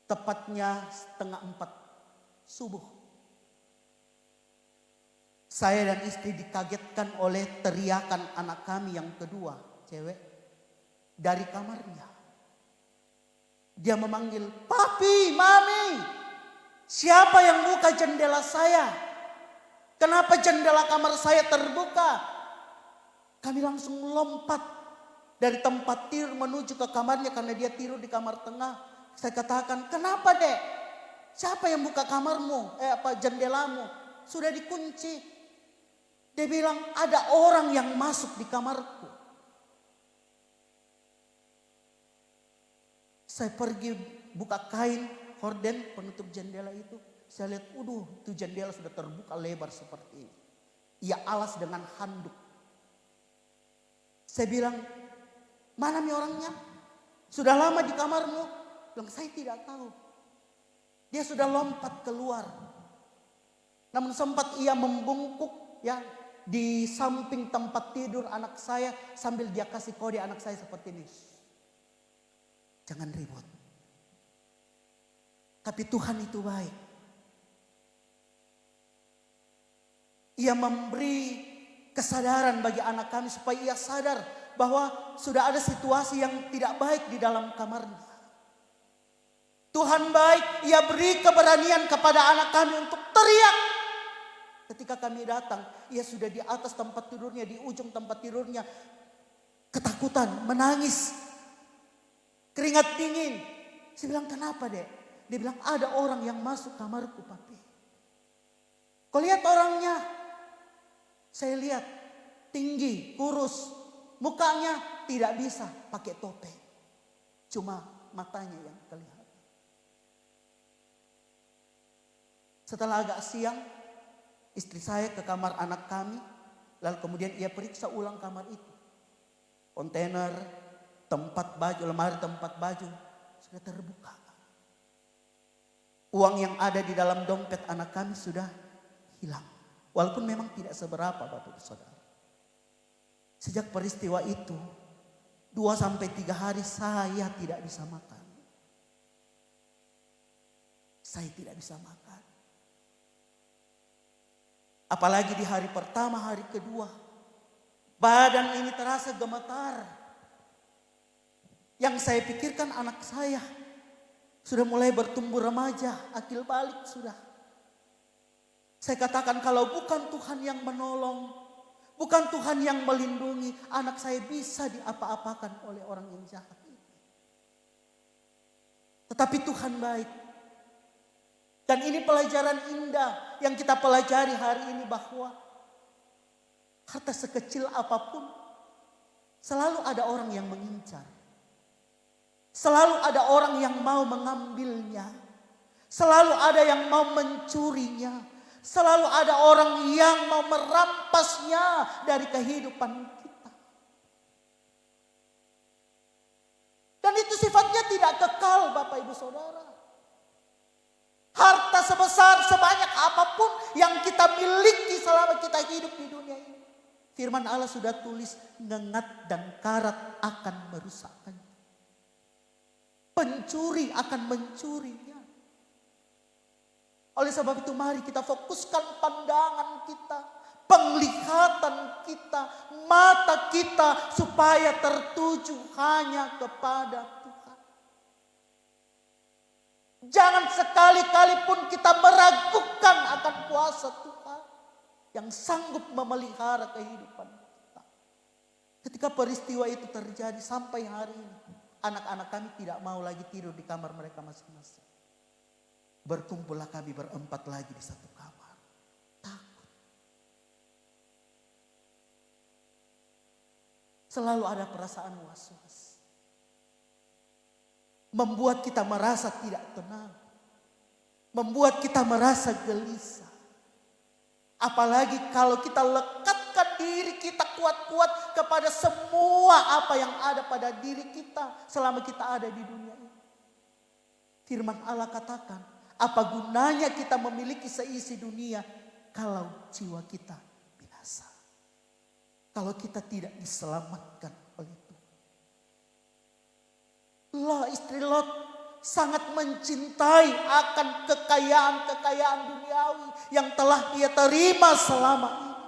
tepatnya 3:30 subuh, saya dan istri dikagetkan oleh teriakan anak kami yang kedua, cewek, dari kamarnya. Dia memanggil, "Papi, Mami, siapa yang buka jendela saya? Kenapa jendela kamar saya terbuka?" Kami langsung lompat dari tempat tidur menuju ke kamarnya karena dia tidur di kamar tengah. Saya katakan, "Kenapa, Dek? Siapa yang buka kamarmu? Jendelamu? Sudah dikunci." Dia bilang, "Ada orang yang masuk di kamarku." Saya pergi buka kain horden penutup jendela itu. Saya lihat, itu jendela sudah terbuka lebar seperti ini. Ia alas dengan handuk. Saya bilang, "Mana nih orangnya? Sudah lama di kamarmu?" Bilang, "Saya tidak tahu. Dia sudah lompat keluar." Namun sempat ia membungkuk ya di samping tempat tidur anak saya sambil dia kasih kode anak saya seperti ini. "Jangan ribut." Tapi Tuhan itu baik. Ia memberi kesadaran bagi anak kami supaya ia sadar bahwa sudah ada situasi yang tidak baik di dalam kamarnya. Tuhan baik, ia beri keberanian kepada anak kami untuk teriak. Ketika kami datang, ia sudah di atas tempat tidurnya, di ujung tempat tidurnya. Ketakutan, menangis. Keringat dingin. Saya bilang, kenapa dek? Dia bilang, ada orang yang masuk kamarku papi. Kau lihat orangnya? Saya lihat, tinggi, kurus. Mukanya tidak bisa pakai topeng. Cuma matanya yang kelihatan. Setelah agak siang, istri saya ke kamar anak kami. Lalu kemudian ia periksa ulang kamar itu. Kontainer, tempat baju, lemari tempat baju sudah terbuka. Uang yang ada di dalam dompet anak kami sudah hilang. Walaupun memang tidak seberapa Bapak Ibu Saudara. Sejak peristiwa itu 2-3 hari saya tidak bisa makan. Saya tidak bisa makan. Apalagi di hari pertama, hari kedua. Badan ini terasa gemetar. Yang saya pikirkan anak saya sudah mulai bertumbuh remaja, akil balik sudah. Saya katakan kalau bukan Tuhan yang menolong, bukan Tuhan yang melindungi, anak saya bisa diapa-apakan oleh orang yang jahat ini. Tetapi Tuhan baik. Dan ini pelajaran indah yang kita pelajari hari ini bahwa harta sekecil apapun selalu ada orang yang mengincar. Selalu ada orang yang mau mengambilnya. Selalu ada yang mau mencurinya. Selalu ada orang yang mau merampasnya dari kehidupan kita. Dan itu sifatnya tidak kekal Bapak Ibu Saudara. Harta sebesar sebanyak apapun yang kita miliki selama kita hidup di dunia ini. Firman Allah sudah tulis, ngengat dan karat akan merusakkannya. Pencuri akan mencurinya. Oleh sebab itu mari kita fokuskan pandangan kita, penglihatan kita, mata kita supaya tertuju hanya kepada Tuhan. Jangan sekali-kali pun kita meragukan akan kuasa Tuhan yang sanggup memelihara kehidupan kita. Ketika peristiwa itu terjadi sampai hari ini, anak-anak kami tidak mau lagi tidur di kamar mereka masing-masing. Berkumpullah kami berempat lagi di satu kamar. Takut. Selalu ada perasaan was-was. Membuat kita merasa tidak tenang. Membuat kita merasa gelisah. Apalagi kalau kita lekatkan diri kita kuat-kuat kepada semua apa yang ada pada diri kita selama kita ada di dunia ini. Firman Allah katakan, apa gunanya kita memiliki seisi dunia kalau jiwa kita binasa. Kalau kita tidak diselamatkan oleh Tuhan. Istri Lot sangat mencintai akan kekayaan-kekayaan duniawi yang telah ia terima selama ini.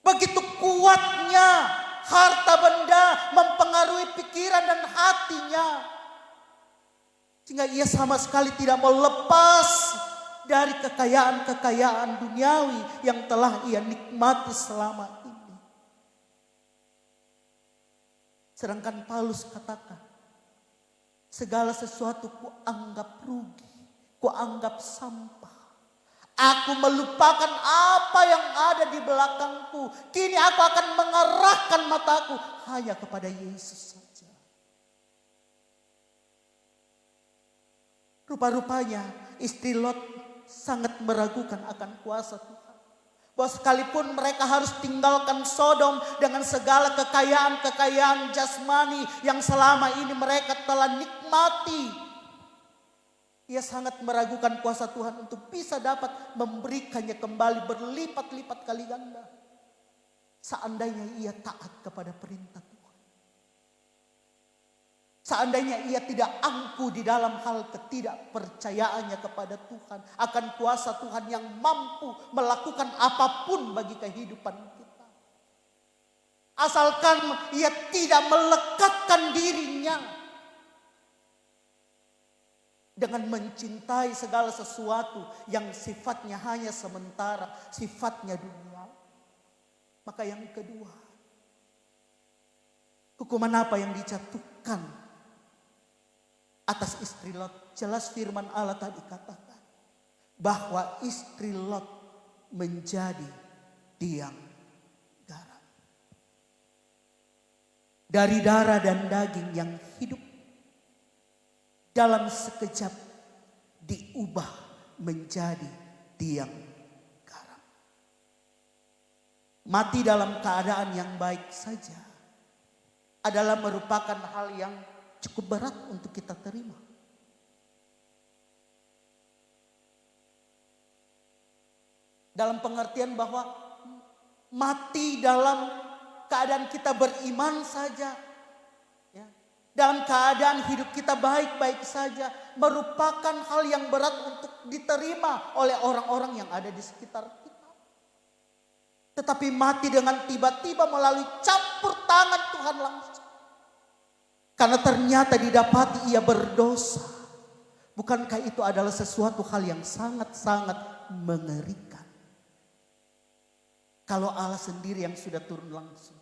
Begitu kuatnya harta benda mempengaruhi pikiran dan hatinya. Sehingga ia sama sekali tidak mau lepas dari kekayaan-kekayaan duniawi yang telah ia nikmati selama ini. Sedangkan Paulus katakan, segala sesuatu kuanggap rugi, kuanggap sampah. Aku melupakan apa yang ada di belakangku. Kini aku akan mengarahkan mataku hanya kepada Yesus saja. Rupa-rupanya istri Lot sangat meragukan akan kuasa Tuhan. Bahwa sekalipun mereka harus tinggalkan Sodom dengan segala kekayaan-kekayaan jasmani yang selama ini mereka telah nikmati. Ia sangat meragukan kuasa Tuhan untuk bisa dapat memberikannya kembali berlipat-lipat kali ganda. Seandainya ia taat kepada perintah Tuhan. Seandainya ia tidak angkuh di dalam hal ketidakpercayaannya kepada Tuhan, akan kuasa Tuhan yang mampu melakukan apapun bagi kehidupan kita. Asalkan ia tidak melekatkan dirinya dengan mencintai segala sesuatu yang sifatnya hanya sementara, sifatnya dunia. Maka yang kedua, hukuman apa yang dijatuhkan atas istri Lot? Jelas firman Allah tadi katakan bahwa istri Lot menjadi tiang garam. Dari darah dan daging yang hidup dalam sekejap diubah menjadi tiang garam. Mati dalam keadaan yang baik saja adalah merupakan hal yang cukup berat untuk kita terima. Dalam pengertian bahwa mati dalam keadaan kita beriman saja, ya, dalam keadaan hidup kita baik-baik saja, merupakan hal yang berat untuk diterima oleh orang-orang yang ada di sekitar kita. Tetapi mati dengan tiba-tiba melalui campur tangan Tuhan langsung. Karena ternyata didapati ia berdosa. Bukankah itu adalah sesuatu hal yang sangat-sangat mengerikan? Kalau Allah sendiri yang sudah turun langsung.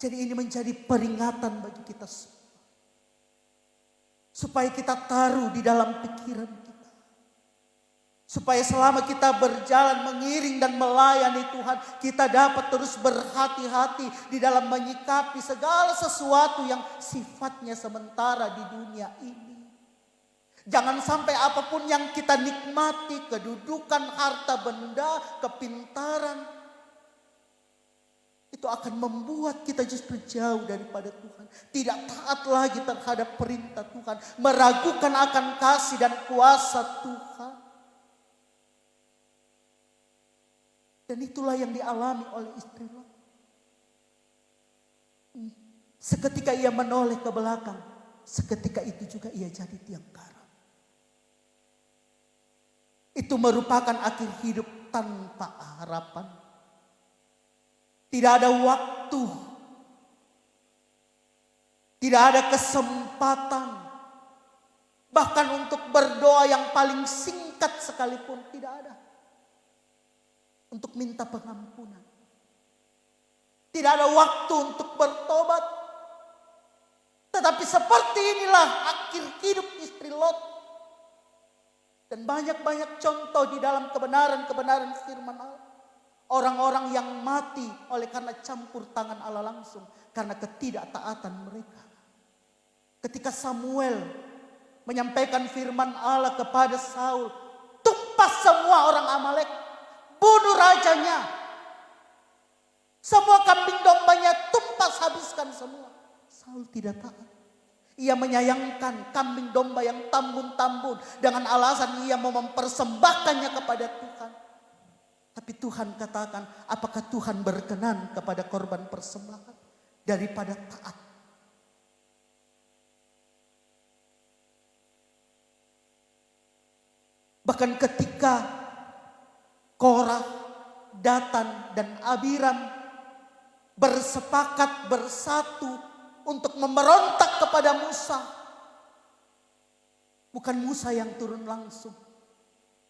Jadi ini menjadi peringatan bagi kita semua. Supaya kita taruh di dalam pikiran kita. Supaya selama kita berjalan mengiring dan melayani Tuhan, kita dapat terus berhati-hati di dalam menyikapi segala sesuatu yang sifatnya sementara di dunia ini. Jangan sampai apapun yang kita nikmati, kedudukan, harta benda, kepintaran, itu akan membuat kita justru jauh daripada Tuhan. Tidak taat lagi terhadap perintah Tuhan, meragukan akan kasih dan kuasa Tuhan. Dan itulah yang dialami oleh istri Lot. Seketika ia menoleh ke belakang, seketika itu juga ia jadi tiang garam. Itu merupakan akhir hidup tanpa harapan. Tidak ada waktu, tidak ada kesempatan, bahkan untuk berdoa yang paling singkat sekalipun tidak ada. Untuk minta pengampunan. Tidak ada waktu untuk bertobat. Tetapi seperti inilah akhir hidup istri Lot. Dan banyak-banyak contoh di dalam kebenaran-kebenaran firman Allah. Orang-orang yang mati oleh karena campur tangan Allah langsung. Karena ketidaktaatan mereka. Ketika Samuel menyampaikan firman Allah kepada Saul. Tumpas semua orang Amalek. Bunuh rajanya. Semua kambing dombanya tumpas, habiskan semua. Saul tidak taat. Ia menyayangkan kambing domba yang tambun-tambun dengan alasan ia mau mempersembahkannya kepada Tuhan. Tapi Tuhan katakan, apakah Tuhan berkenan kepada korban persembahan daripada taat? Bahkan ketika Korah, Datan, dan Abiram bersepakat bersatu untuk memberontak kepada Musa. Bukan Musa yang turun langsung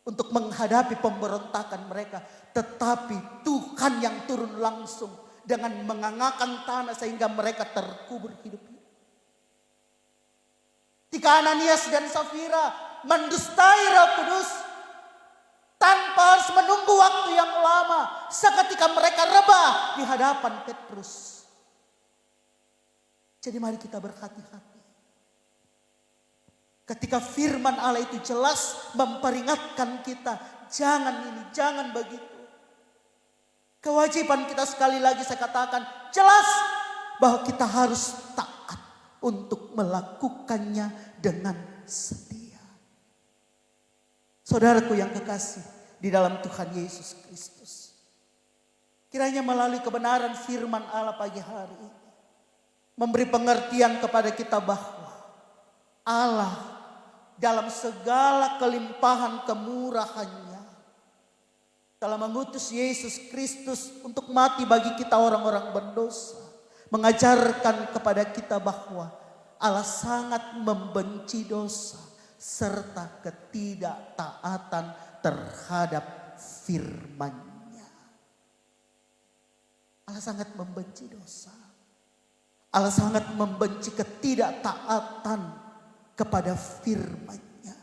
untuk menghadapi pemberontakan mereka, tetapi Tuhan yang turun langsung dengan mengangakkan tanah sehingga mereka terkubur hidup-hidup. Ketika Ananias dan Safira mendustai Roh Kudus, tanpa harus menunggu waktu yang lama, seketika mereka rebah di hadapan Petrus. Jadi mari kita berhati-hati. Ketika firman Allah itu jelas memperingatkan kita, jangan ini, jangan begitu. Kewajiban kita sekali lagi saya katakan jelas bahwa kita harus taat untuk melakukannya dengan setia. Saudaraku yang kekasih di dalam Tuhan Yesus Kristus. Kiranya melalui kebenaran firman Allah pagi hari ini. memberi pengertian kepada kita bahwa Allah dalam segala kelimpahan kemurahannya telah mengutus Yesus Kristus untuk mati bagi kita orang-orang berdosa, mengajarkan kepada kita bahwa Allah sangat membenci dosa serta ketidaktaatan terhadap firman-Nya. Allah sangat membenci dosa. Allah sangat membenci ketidaktaatan kepada firman-Nya.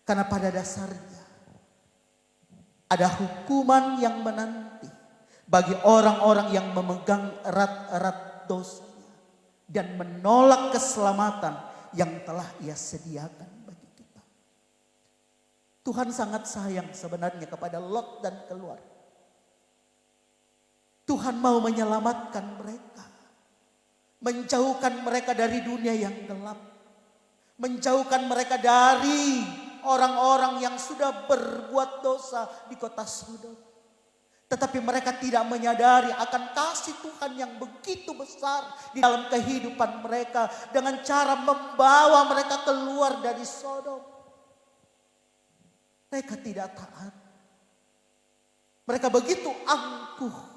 Karena pada dasarnya ada hukuman yang menanti bagi orang-orang yang memegang erat-erat dosanya dan menolak keselamatan yang telah Ia sediakan bagi kita. Tuhan sangat sayang sebenarnya kepada Lot dan keluarga. Tuhan mau menyelamatkan mereka, menjauhkan mereka dari dunia yang gelap, menjauhkan mereka dari orang-orang yang sudah berbuat dosa di kota Sodom. Tetapi mereka tidak menyadari akan kasih Tuhan yang begitu besar di dalam kehidupan mereka dengan cara membawa mereka keluar dari Sodom. Mereka tidak taat. Mereka begitu angkuh.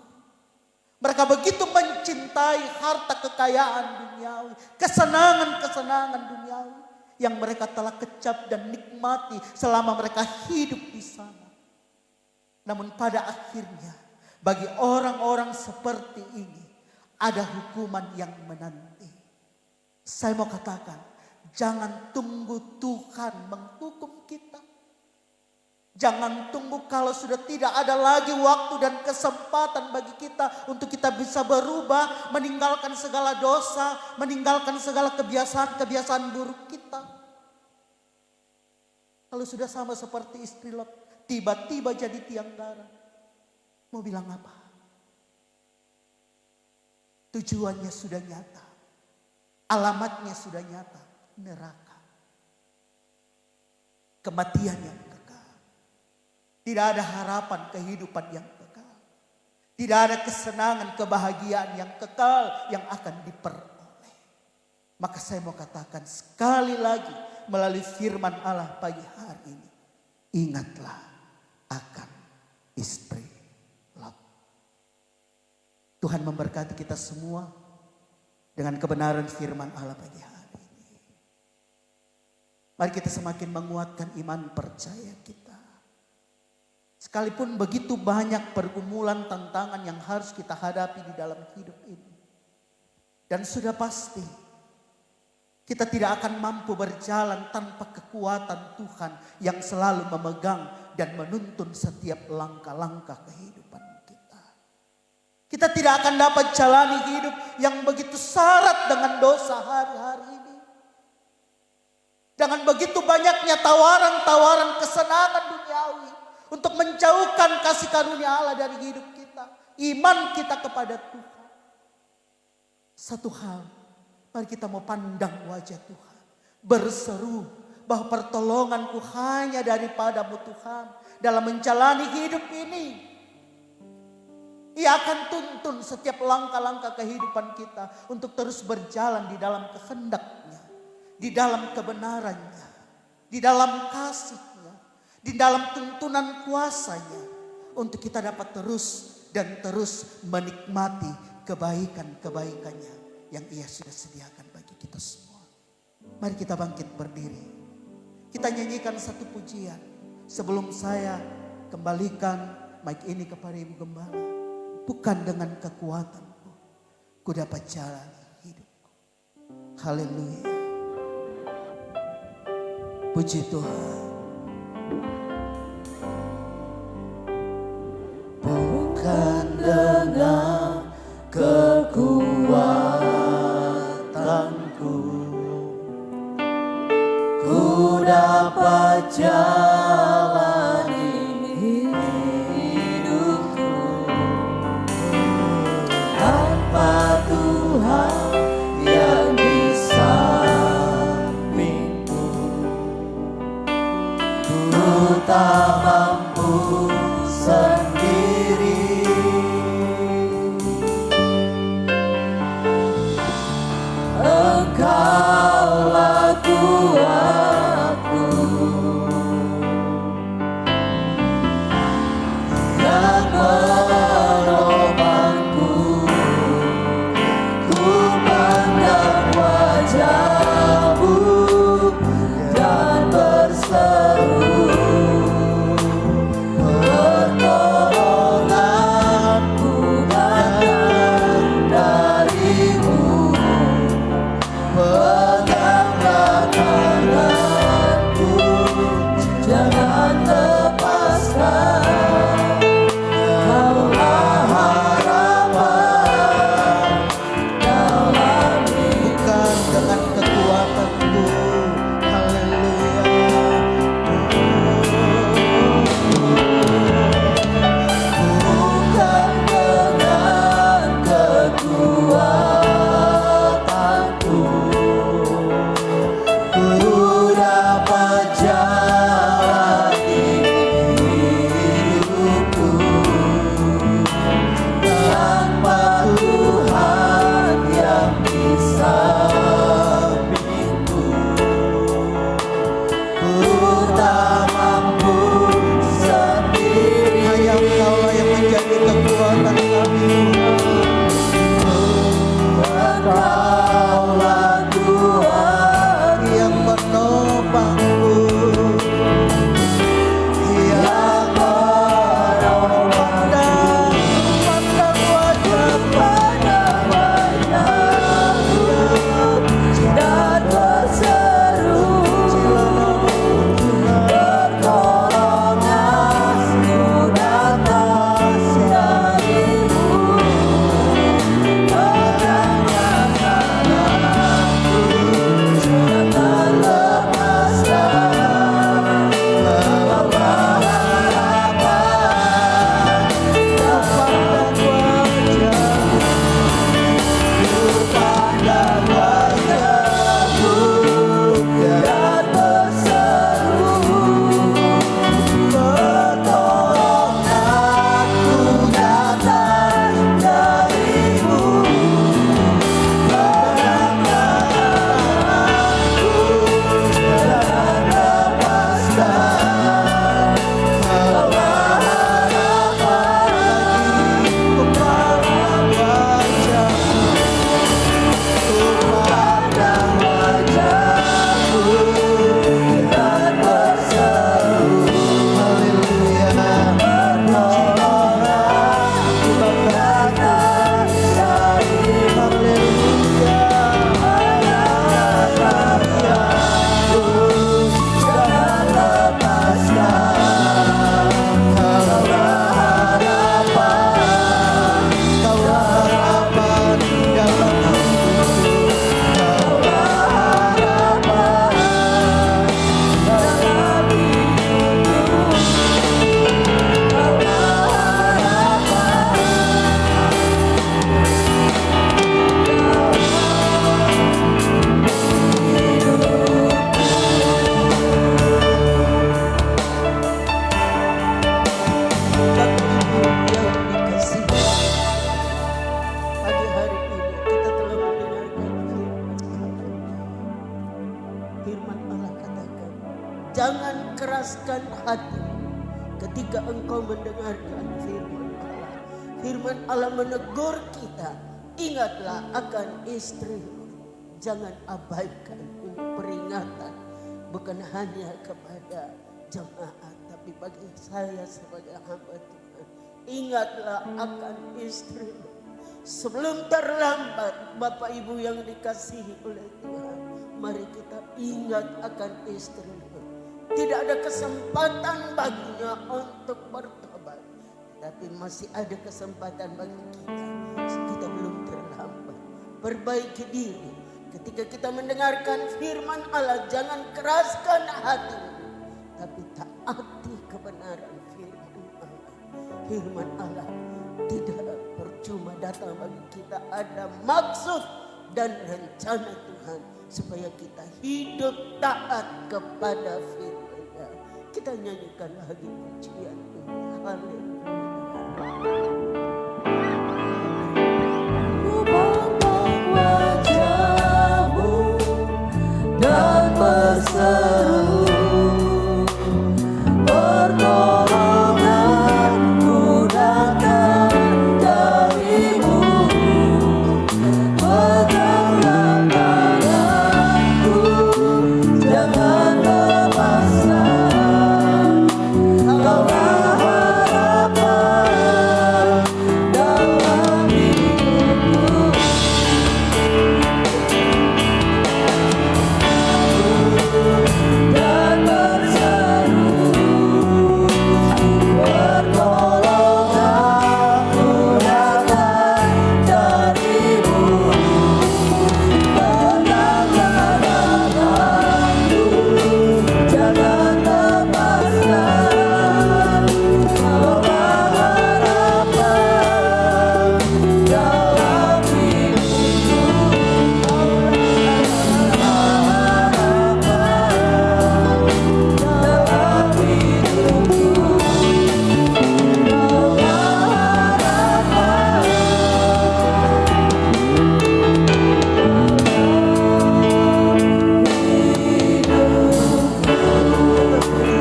Mereka begitu mencintai harta kekayaan duniawi, kesenangan-kesenangan duniawi yang mereka telah kecap dan nikmati selama mereka hidup di sana. Namun pada akhirnya bagi orang-orang seperti ini ada hukuman yang menanti. Saya mau katakan, jangan tunggu Tuhan menghukum kita. Jangan tunggu kalau sudah tidak ada lagi waktu dan kesempatan bagi kita untuk kita bisa berubah, meninggalkan segala dosa, meninggalkan segala kebiasaan-kebiasaan buruk kita. Kalau sudah sama seperti istri Lot, tiba-tiba jadi tiang darah. Mau bilang apa? Tujuannya sudah nyata. Alamatnya sudah nyata. Neraka. Kematian yang kekal. Tidak ada harapan kehidupan yang kekal. Tidak ada kesenangan, kebahagiaan yang kekal yang akan diperoleh. Maka saya mau katakan sekali lagi melalui firman Allah pagi hari ini. Ingatlah akan istri Lot. Tuhan memberkati kita semua dengan kebenaran firman Allah pagi hari ini. Mari kita semakin menguatkan iman percaya kita. Sekalipun begitu banyak pergumulan, tantangan yang harus kita hadapi di dalam hidup ini. Dan sudah pasti kita tidak akan mampu berjalan tanpa kekuatan Tuhan yang selalu memegang dan menuntun setiap langkah-langkah kehidupan kita. Kita tidak akan dapat jalani hidup yang begitu syarat dengan dosa hari-hari ini. Dengan begitu banyaknya tawaran-tawaran kesenangan duniawi untuk menjauhkan kasih karunia Allah dari hidup kita. Iman kita kepada Tuhan. Satu hal, mari kita mau pandang wajah Tuhan. Berseru bahwa pertolonganku hanya daripadamu Tuhan. Dalam menjalani hidup ini. Ia akan tuntun setiap langkah-langkah kehidupan kita. Untuk terus berjalan di dalam kehendak-Nya. Di dalam kebenaran-Nya. Di dalam kasih-Nya. Di dalam tuntunan kuasa-Nya. Untuk kita dapat terus dan terus menikmati kebaikan-kebaikan-Nya. Yang Ia sudah sediakan bagi kita semua. Mari kita bangkit berdiri. Kita nyanyikan satu pujian. Sebelum saya kembalikan mic ini kepada Ibu Gembala. Bukan dengan kekuatanku ku dapat jalan hidupku. Haleluya. Puji Tuhan. Bukan dengan kekuatanku ku dapat jalani hidupku tanpa Tuhan yang di sampingku. Ku tak mampu sendiri. Firman Allah katakan, jangan keraskan hati ketika engkau mendengarkan firman Allah. Firman Allah menegur kita, ingatlah akan istrimu. Jangan abaikan peringatan, bukan hanya kepada jemaat, tapi bagi saya sebagai hamba Tuhan. Ingatlah akan istrimu. Sebelum terlambat, Bapak Ibu yang dikasihi oleh Tuhan, mari kita ingat akan istrimu. Tidak ada kesempatan baginya untuk bertobat, tapi masih ada kesempatan bagi kita. Kita belum terlambat. Perbaiki diri. Ketika kita mendengarkan firman Allah, jangan keraskan hatimu, tapi taati kebenaran firman Allah. Firman Allah tidak percuma datang bagi kita, ada maksud dan rencana Tuhan supaya kita hidup taat kepada firman-Nya. Kita nyanyikan lagi pujian ini. Haleluya. Ku pandang wajah-Mu dan berseru, pertolongan-Ku datang dari-Mu. Peganglah tanganku, jangan lepaskan. Kaulah harapan dalam hidupku. Dan berseru, pertolongan-Ku datang dari-Mu. Peganglah tanganku, jangan lepaskan. Kaulah harapan dalam hidupku. Dalam hidupku.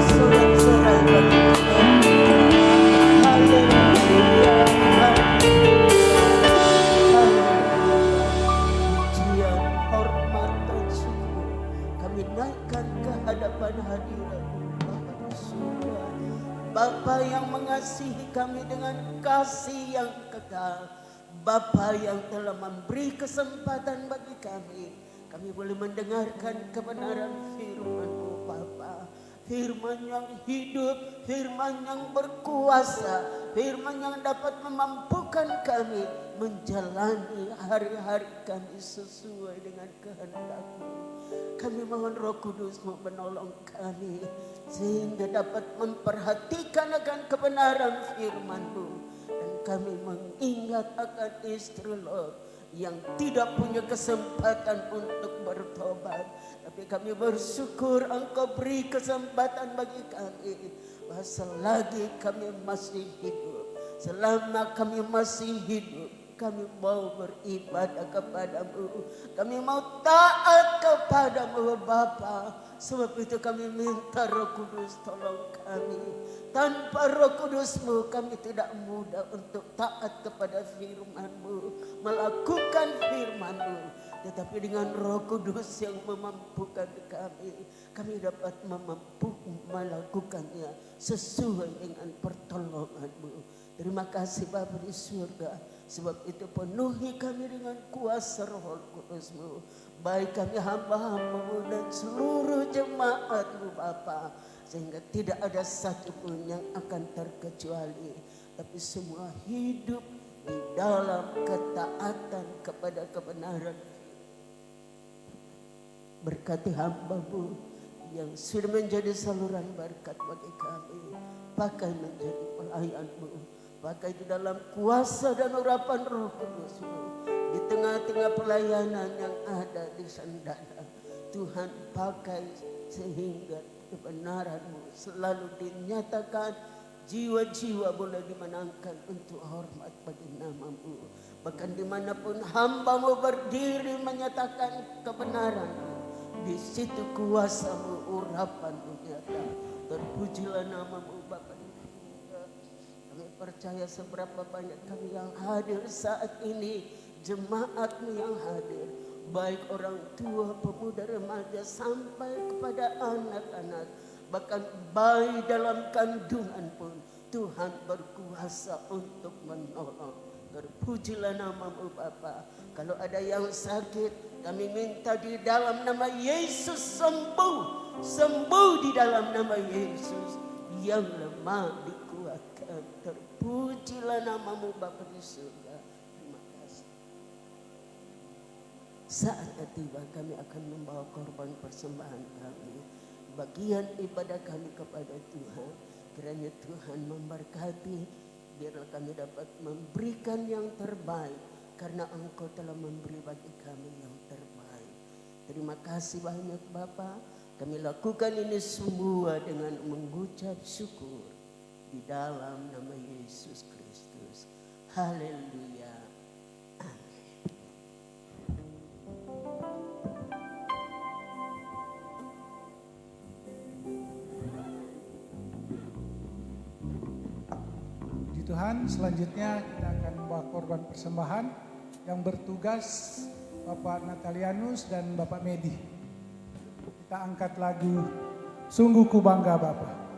Sorak-sorai bagi Tuhan. Haleluya. Pujian, hormat dan syukur kami naikkan ke hadapan hadirat-Mu Bapa di surga. Bapa yang mengasihi kami dengan kasih yang kekal. Bapa yang telah memberi kesempatan bagi kami. Kami boleh mendengarkan kebenaran firman-Mu Bapa. Firman yang hidup, firman yang berkuasa, firman yang dapat memampukan kami menjalani hari-hari kami sesuai dengan kehendak-Mu. Kami mohon Roh Kudus-Mu menolong kami sehingga dapat memperhatikan akan kebenaran firman-Mu. Dan kami mengingat akan istri Lot yang tidak punya kesempatan untuk bertobat. Tapi kami bersyukur Engkau beri kesempatan bagi kami. Bahwa selagi kami masih hidup, selama kami masih hidup, kami mau beribadah kepadamu. Kami mau taat kepadamu Bapa. Sebab itu kami minta Roh Kudus tolong kami. Tanpa Roh Kudus-Mu kami tidak mudah untuk taat kepada firman-Mu, melakukan firman-Mu. Tetapi dengan Roh Kudus yang memampukan kami dapat melakukannya sesuai dengan pertolongan-Mu. Terima kasih Bapa di surga. Sebab itu penuhi kami dengan kuasa Roh Kudus-Mu. Baik kami hamba-hamba-Mu dan seluruh jemaat-Mu Bapa. Sehingga tidak ada satu pun yang akan terkecuali. Tapi semua hidup di dalam ketaatan kepada kebenaran. Berkati hamba-Mu yang sudah menjadi saluran berkat bagi kami. Pakai menjadi pelayan-Mu. Pakai di dalam kuasa dan urapan Roh Kudus-Mu. Di tengah-tengah pelayanan yang ada di Sandana. Tuhan pakai sehingga kebenaran-Mu selalu dinyatakan. Jiwa-jiwa boleh dimenangkan untuk hormat bagi nama-Mu. Bahkan dimanapun hamba-Mu berdiri menyatakan kebenaran-Mu. Di situ kuasa-Mu, urapan-Mu nyata. Terpujilah nama-Mu Bapa di surga. Kami percaya seberapa banyak kami yang hadir saat ini, jemaat-Mu yang hadir, baik orang tua, pemuda, remaja, sampai kepada anak-anak, bahkan bayi dalam kandungan pun Tuhan berkuasa untuk menolong. Terpujilah nama-Mu Bapa. Kalau ada yang sakit, kami minta di dalam nama Yesus sembuh. Sembuh di dalam nama Yesus. Yang lemah dikuatkan. Terpujilah nama-Mu Bapa di surga. Terima kasih. Saatnya tiba, kami akan membawa korban persembahan kami, bagian ibadah kami kepada Tuhan. Kiranya Tuhan memberkati, biarlah kami dapat memberikan yang terbaik, karena Engkau telah memberi bagi kami yang terbaik. Terima kasih banyak Bapa. Kami lakukan ini semua dengan mengucap syukur di dalam nama Yesus Kristus. Haleluya. Tuhan, selanjutnya kita akan membawa korban persembahan yang bertugas Bapak Natalianus dan Bapak Medi. Kita angkat lagu Sungguh Ku Bangga Bapa.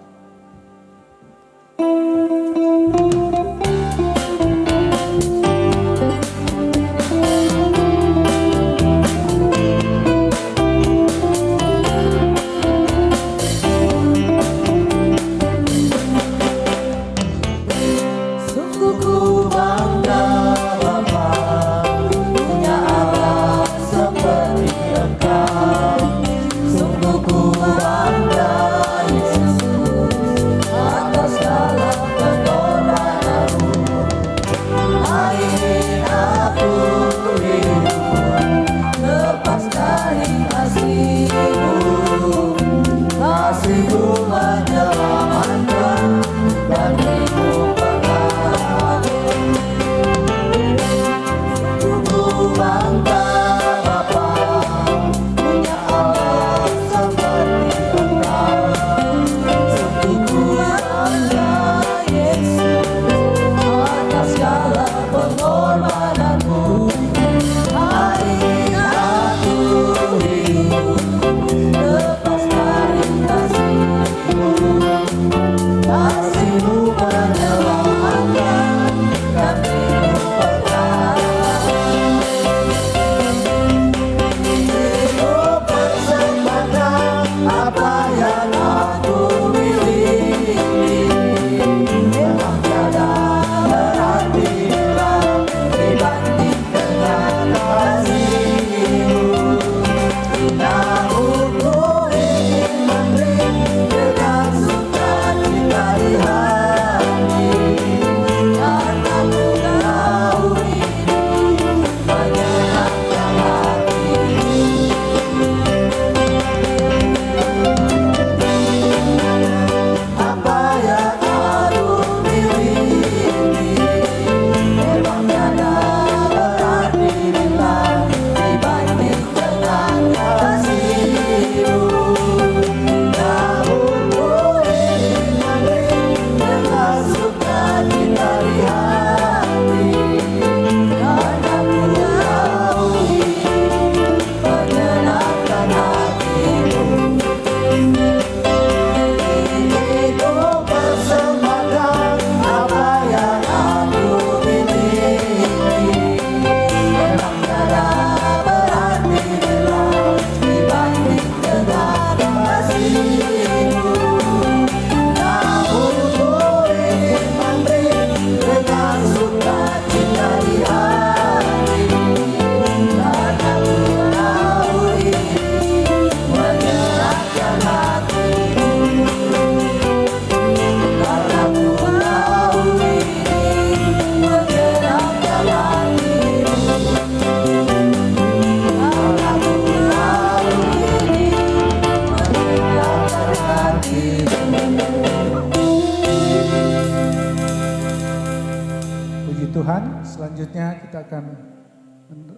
Tuhan, selanjutnya kita akan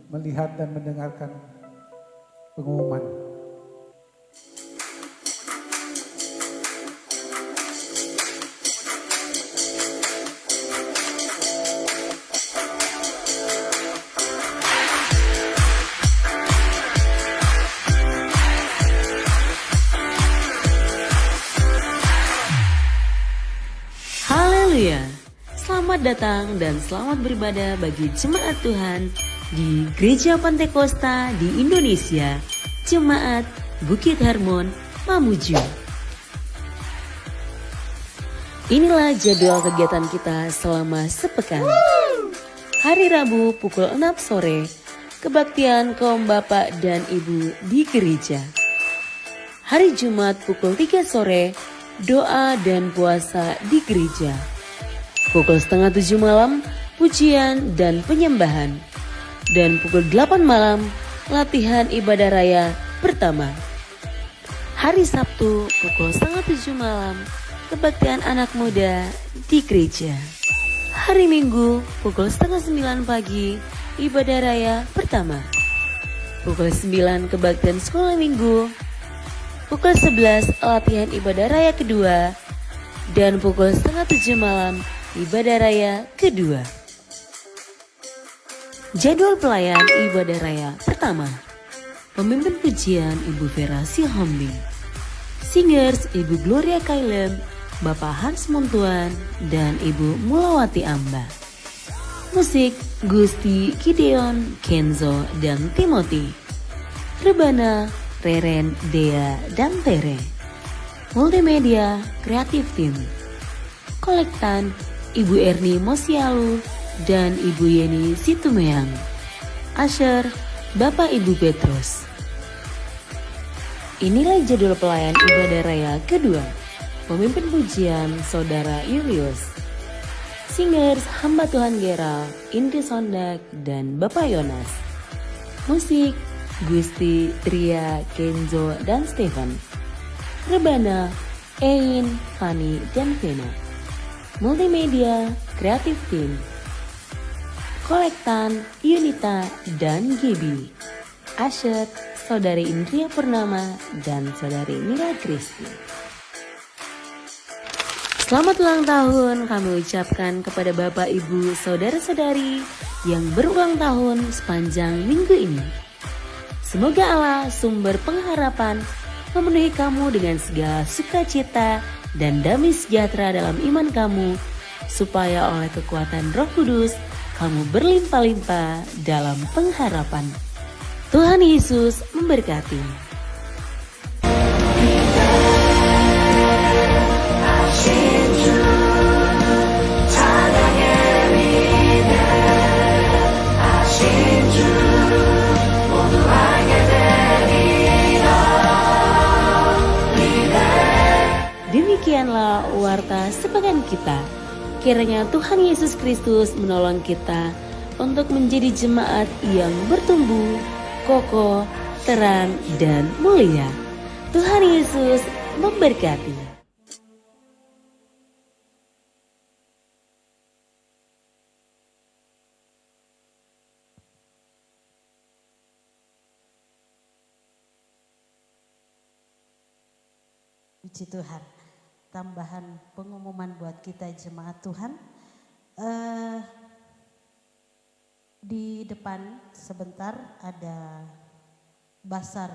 melihat dan mendengarkan pengumuman. Selamat datang dan selamat beribadah bagi jemaat Tuhan di Gereja Pantekosta di Indonesia, Jemaat Bukit Hermon, Mamuju. Inilah jadwal kegiatan kita selama sepekan. Hari Rabu pukul 6 sore, kebaktian kaum bapak dan ibu di gereja. Hari Jumat pukul 3 sore, doa dan puasa di gereja. Pukul setengah 7 malam, pujian dan penyembahan. Dan pukul 8 malam, latihan ibadah raya pertama. Hari Sabtu pukul setengah 7 malam, kebaktian anak muda di gereja. Hari Minggu pukul setengah 9 pagi, ibadah raya pertama. Pukul 9 kebaktian sekolah minggu. Pukul 11 latihan ibadah raya kedua. Dan pukul setengah 7 malam, ibadah raya kedua. Jadwal pelayan ibadah raya pertama. Pemimpin pujian Ibu Vera Sihombing. Singers Ibu Gloria Kailem, Bapak Hans Muntuan, dan Ibu Mulawati Amba. Musik Gusti Gideon, Kenzo, dan Timothy. Rebana, Reren, Dea, dan Tere. Multimedia Kreatif Tim. Kolektan Ibu Erni Mosialu dan Ibu Yeni Situmeang. Asher, Bapak Ibu Petrus. Inilah jadwal pelayan ibadah raya kedua. Pemimpin pujian Saudara Julius. Singers Hamba Tuhan Gerald, Indri Sondak, dan Bapak Yonas. Musik Gusti, Tria, Kenzo, dan Stephen. Rebana, Ein, Fanny, dan Vena. Multimedia Kreatif Tim. Kolektan Yunita dan Gibi. Asher, Saudari Indria Purnama, dan Saudari Mila Kristi. Selamat ulang tahun kami ucapkan kepada Bapak, Ibu, Saudara-saudari yang berulang tahun sepanjang minggu ini. Semoga Allah sumber pengharapan memenuhi kamu dengan segala sukacita dan damai sejahtera dalam iman kamu, supaya oleh kekuatan Roh Kudus kamu berlimpah-limpah dalam pengharapan. Tuhan Yesus memberkati. Demikianlah warta sepekan kita. Kiranya Tuhan Yesus Kristus menolong kita untuk menjadi jemaat yang bertumbuh, kokoh, terang, dan mulia. Tuhan Yesus memberkati. Puji Tuhan. Tambahan pengumuman buat kita jemaat Tuhan. Di depan sebentar ada basar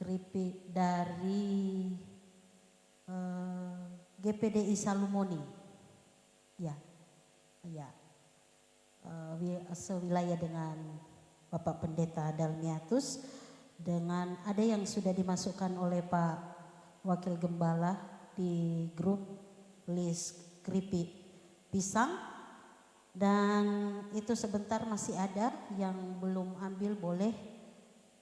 keripik dari GPDI Salumoni. Ya, sewilayah dengan Bapak Pendeta Dalmiatus, dengan ada yang sudah dimasukkan oleh Pak Wakil Gembala di grup list keripik pisang, dan itu sebentar masih ada yang belum ambil, boleh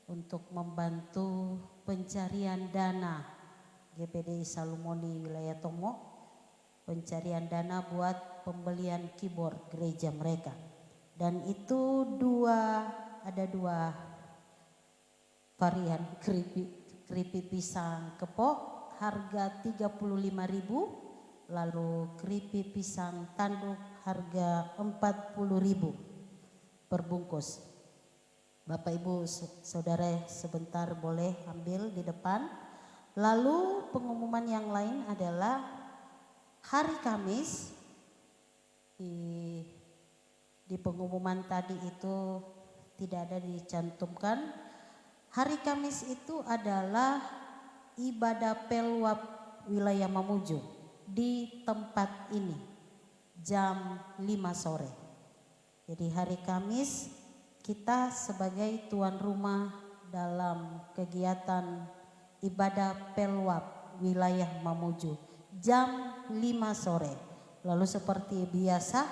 untuk membantu pencarian dana GPDI Salumoni wilayah Tomo, pencarian dana buat pembelian keyboard gereja mereka. Dan itu ada dua varian keripik pisang kepok harga 35.000, lalu keripik pisang tanduk harga 40.000 per bungkus. Bapak Ibu Saudara sebentar boleh ambil di depan. Lalu pengumuman yang lain adalah hari Kamis, di pengumuman tadi itu tidak ada dicantumkan. Hari Kamis itu adalah ibadah pelwab wilayah Mamuju di tempat ini. jam 5 sore. Jadi hari Kamis kita sebagai tuan rumah dalam kegiatan ibadah Pelwap wilayah Mamuju jam 5 sore. Lalu seperti biasa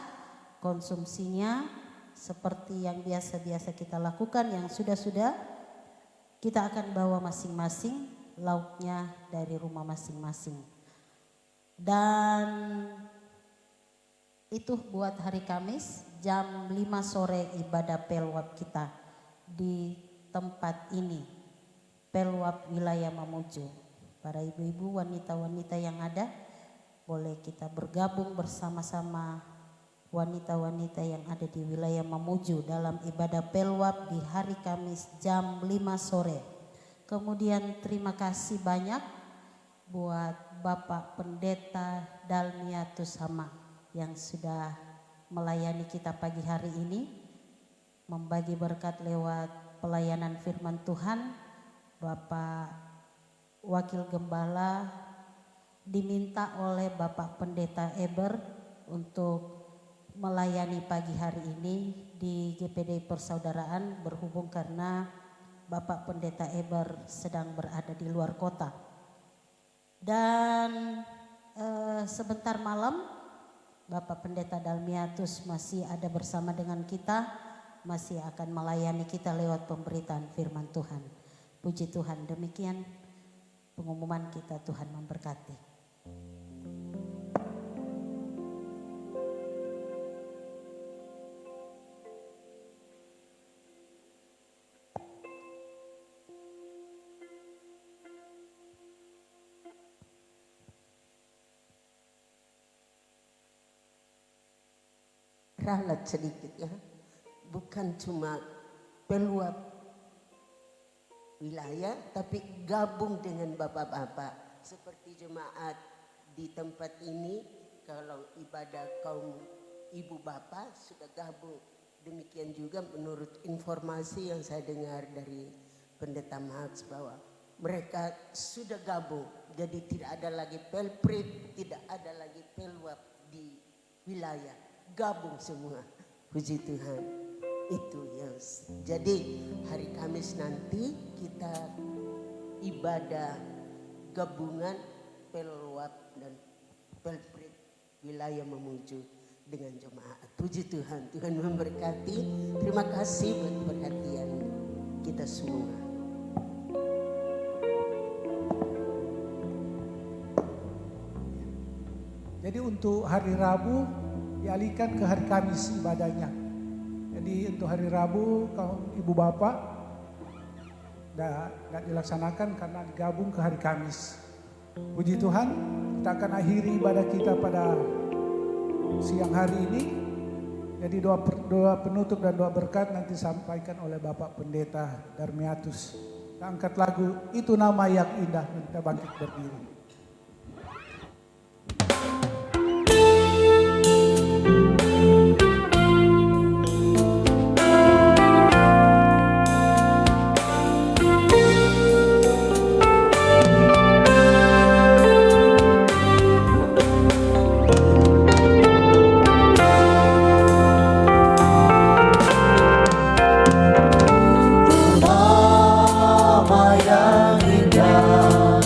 konsumsinya seperti yang biasa-biasa kita lakukan, yang sudah-sudah kita akan bawa masing-masing lauknya dari rumah masing-masing. Dan itu buat hari Kamis jam 5 sore ibadah Pelwap kita di tempat ini, Pelwap wilayah Mamuju. Para ibu-ibu, wanita-wanita yang ada, boleh kita bergabung bersama-sama wanita-wanita yang ada di wilayah Mamuju dalam ibadah Pelwap di hari Kamis jam 5 sore. Kemudian terima kasih banyak buat Bapak Pendeta Dalmiatus Hama yang sudah melayani kita pagi hari ini, membagi berkat lewat pelayanan firman Tuhan. Bapak Wakil Gembala diminta oleh Bapak Pendeta Eber untuk melayani pagi hari ini di GPD Persaudaraan, berhubung karena Bapak Pendeta Eber sedang berada di luar kota. Dan sebentar malam Bapak Pendeta Dalmiatus masih ada bersama dengan kita, masih akan melayani kita lewat pemberitaan firman Tuhan. Puji Tuhan, demikian pengumuman kita. Tuhan memberkati. Ralat sedikit ya, bukan cuma Pelwap wilayah tapi gabung dengan bapak-bapak seperti jemaat di tempat ini. Kalau ibadah kaum ibu bapak sudah gabung, demikian juga menurut informasi yang saya dengar dari Pendeta Max bahwa mereka sudah gabung, jadi tidak ada lagi Pelprit, tidak ada lagi Pelwap di wilayah, gabung semua. Puji Tuhan. Itu yes. Jadi hari Kamis nanti kita ibadah gabungan Pelwap dan Pelprit wilayah Mamuju dengan jemaat. Puji Tuhan, Tuhan memberkati. Terima kasih buat perhatian kita semua. Jadi untuk hari Rabu dialihkan ke hari Kamis ibadahnya. Jadi untuk hari Rabu kaum ibu bapak tidak dilaksanakan karena digabung ke hari Kamis. Puji Tuhan, kita akan akhiri ibadah kita pada siang hari ini. Jadi doa penutup dan doa berkat nanti disampaikan oleh Bapak Pendeta Darmiatus. Kita angkat lagu Itu Nama Yang Indah dan kita bangkit berdiri. Nama yang indah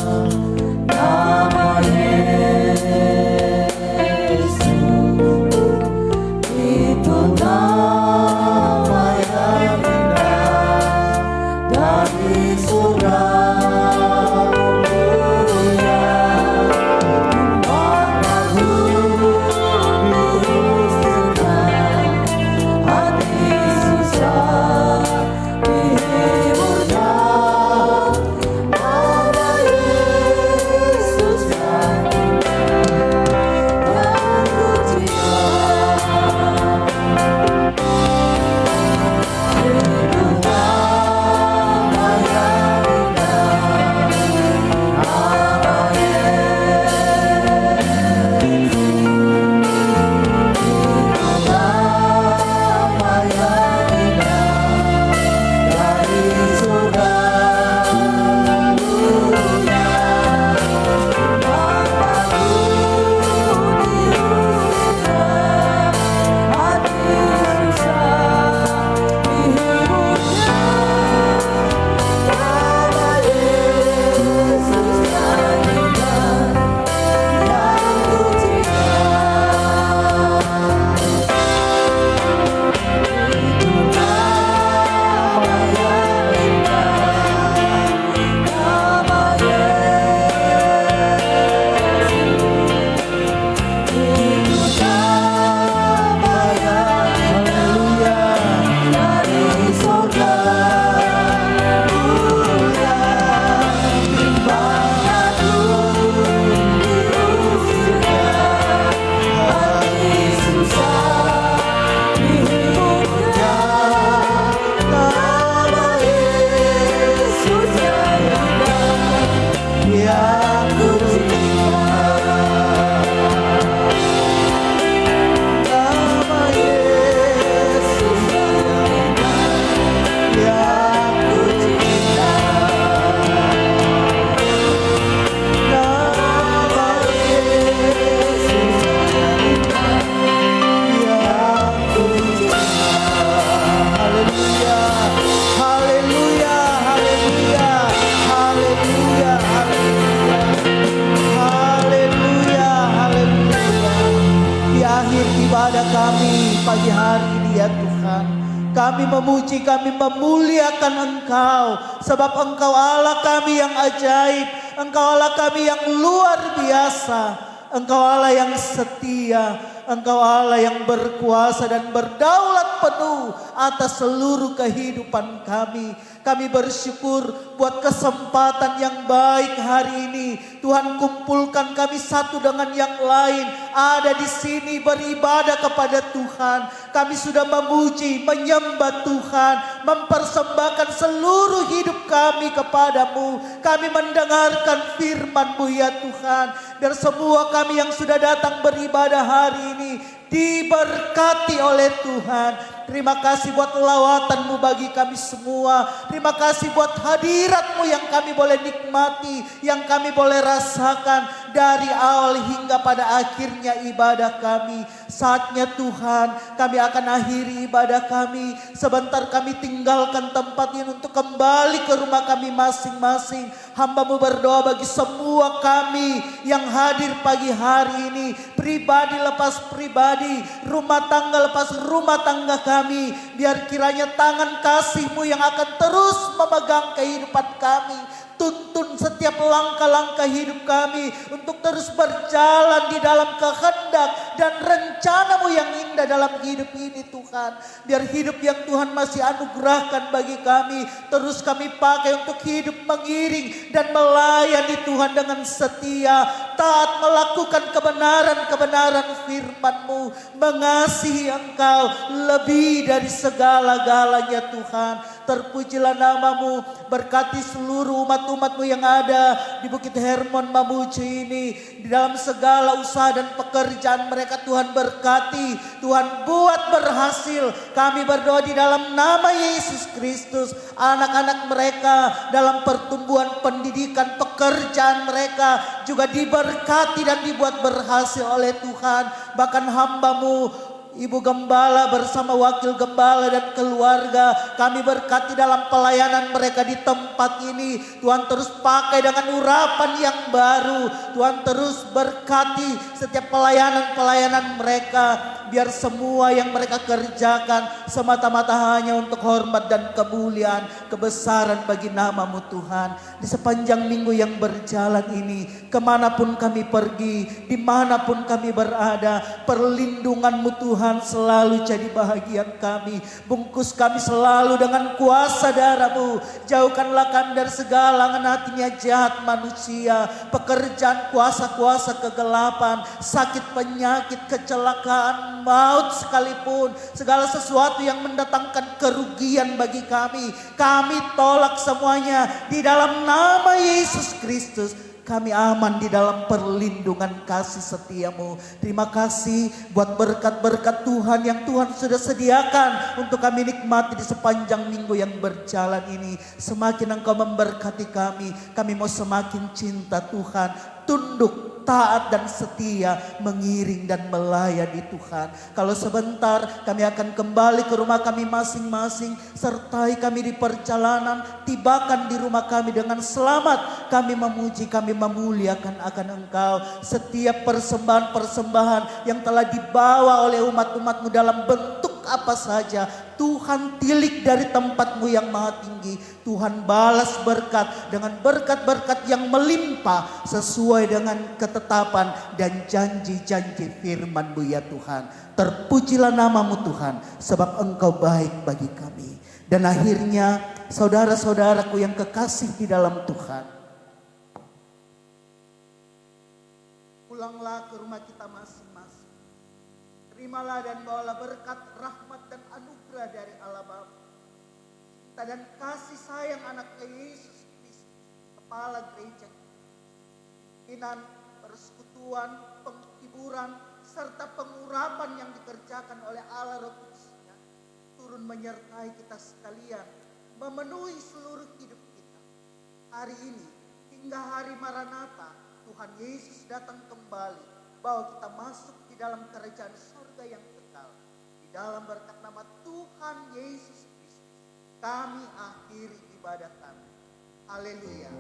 pagi hari ini ya Tuhan. Kami memuji, kami memuliakan Engkau. Sebab Engkau Allah kami yang ajaib. Engkau Allah kami yang luar biasa. Engkau Allah yang setia. Engkau Allah yang berkuasa dan berdaulat penuh atas seluruh kehidupan kami. Kami bersyukur buat kesempatan yang baik hari ini. Tuhan, kumpulkan kami satu dengan yang lain. Ada di sini beribadah kepada Tuhan. Kami sudah memuji, menyembah Tuhan. Mempersembahkan seluruh hidup kami kepadamu. Kami mendengarkan firman-Mu ya Tuhan. Biar semua kami yang sudah datang beribadah hari ini diberkati oleh Tuhan. Terima kasih buat lawatan-Mu bagi kami semua. Terima kasih buat hadirat-Mu yang kami boleh nikmati, yang kami boleh rasakan dari awal hingga pada akhirnya ibadah kami. Saatnya Tuhan, kami akan akhiri ibadah kami. Sebentar kami tinggalkan tempat ini untuk kembali ke rumah kami masing-masing. Hamba-Mu berdoa bagi semua kami yang hadir pagi hari ini. Pribadi lepas pribadi, rumah tangga lepas rumah tangga kami. Biar kiranya tangan kasih-Mu yang akan terus memegang kehidupan kami. Tuntun setiap langkah-langkah hidup kami untuk terus berjalan di dalam kehendak dan rencana-Mu yang indah dalam hidup ini Tuhan. Biar hidup yang Tuhan masih anugerahkan bagi kami terus kami pakai untuk hidup mengiring dan melayani Tuhan dengan setia, taat melakukan kebenaran-kebenaran firman-Mu, mengasihi Engkau lebih dari segala-galanya Tuhan. Terpujilah nama-Mu, berkati seluruh umat-umat-Mu yang ada di Bukit Hermon Mamuju ini. Di dalam segala usaha dan pekerjaan mereka Tuhan berkati, Tuhan buat berhasil. Kami berdoa di dalam nama Yesus Kristus. Anak-anak mereka dalam pertumbuhan pendidikan pekerjaan mereka juga diberkati dan dibuat berhasil oleh Tuhan. Bahkan hamba-Mu Ibu Gembala bersama Wakil Gembala dan keluarga, kami berkati dalam pelayanan mereka di tempat ini. Tuhan terus pakai dengan urapan yang baru. Tuhan terus berkati setiap pelayanan-pelayanan mereka. Biar semua yang mereka kerjakan semata-mata hanya untuk hormat dan kemuliaan, kebesaran bagi nama-Mu Tuhan. Di sepanjang minggu yang berjalan ini, kemanapun kami pergi, dimanapun kami berada, perlindungan-Mu Tuhan selalu jadi bahagian kami. Bungkus kami selalu dengan kuasa darah-Mu. Jauhkanlah kami dari segala hatinya jahat manusia, pekerjaan kuasa-kuasa kegelapan, sakit penyakit, kecelakaan, maut sekalipun, segala sesuatu yang mendatangkan kerugian bagi kami. Kami tolak semuanya di dalam nama Yesus Kristus. Kami aman di dalam perlindungan kasih setia-Mu. Terima kasih buat berkat-berkat Tuhan yang Tuhan sudah sediakan untuk kami nikmati di sepanjang minggu yang berjalan ini. Semakin Engkau memberkati kami mau semakin cinta Tuhan, tunduk, taat dan setia, mengiring dan melayani Tuhan. Kalau sebentar kami akan kembali ke rumah kami masing-masing. Sertai kami di perjalanan, tibakan di rumah kami dengan selamat. Kami memuji, kami memuliakan akan Engkau. Setiap persembahan-persembahan yang telah dibawa oleh umat-umat-Mu dalam bentuk apa saja, Tuhan tilik dari tempat-Mu yang maha tinggi. Tuhan balas berkat dengan berkat-berkat yang melimpah sesuai dengan ketetapan dan janji-janji firman-Mu ya Tuhan. Terpujilah nama-Mu Tuhan, sebab Engkau baik bagi kami. Dan akhirnya saudara-saudaraku yang kekasih di dalam Tuhan, pulanglah ke rumah kita masing-masing. Terimalah dan bawalah berkat, rahmat dan anugerah dari Allah Bapa, cinta dan kasih sayang anaknya Yesus Kristus, Kepala Gereja, pimpinan, persekutuan, penghiburan, serta pengurapan yang dikerjakan oleh Allah Roh Kudus-Nya, turun menyertai kita sekalian, memenuhi seluruh hidup kita. Hari ini hingga hari Maranatha, Tuhan Yesus datang kembali, bahwa kita masuk di dalam kerajaan surga yang kekal. Di dalam berkat nama Tuhan Yesus Kristus, kami akhiri ibadah kami. Haleluya.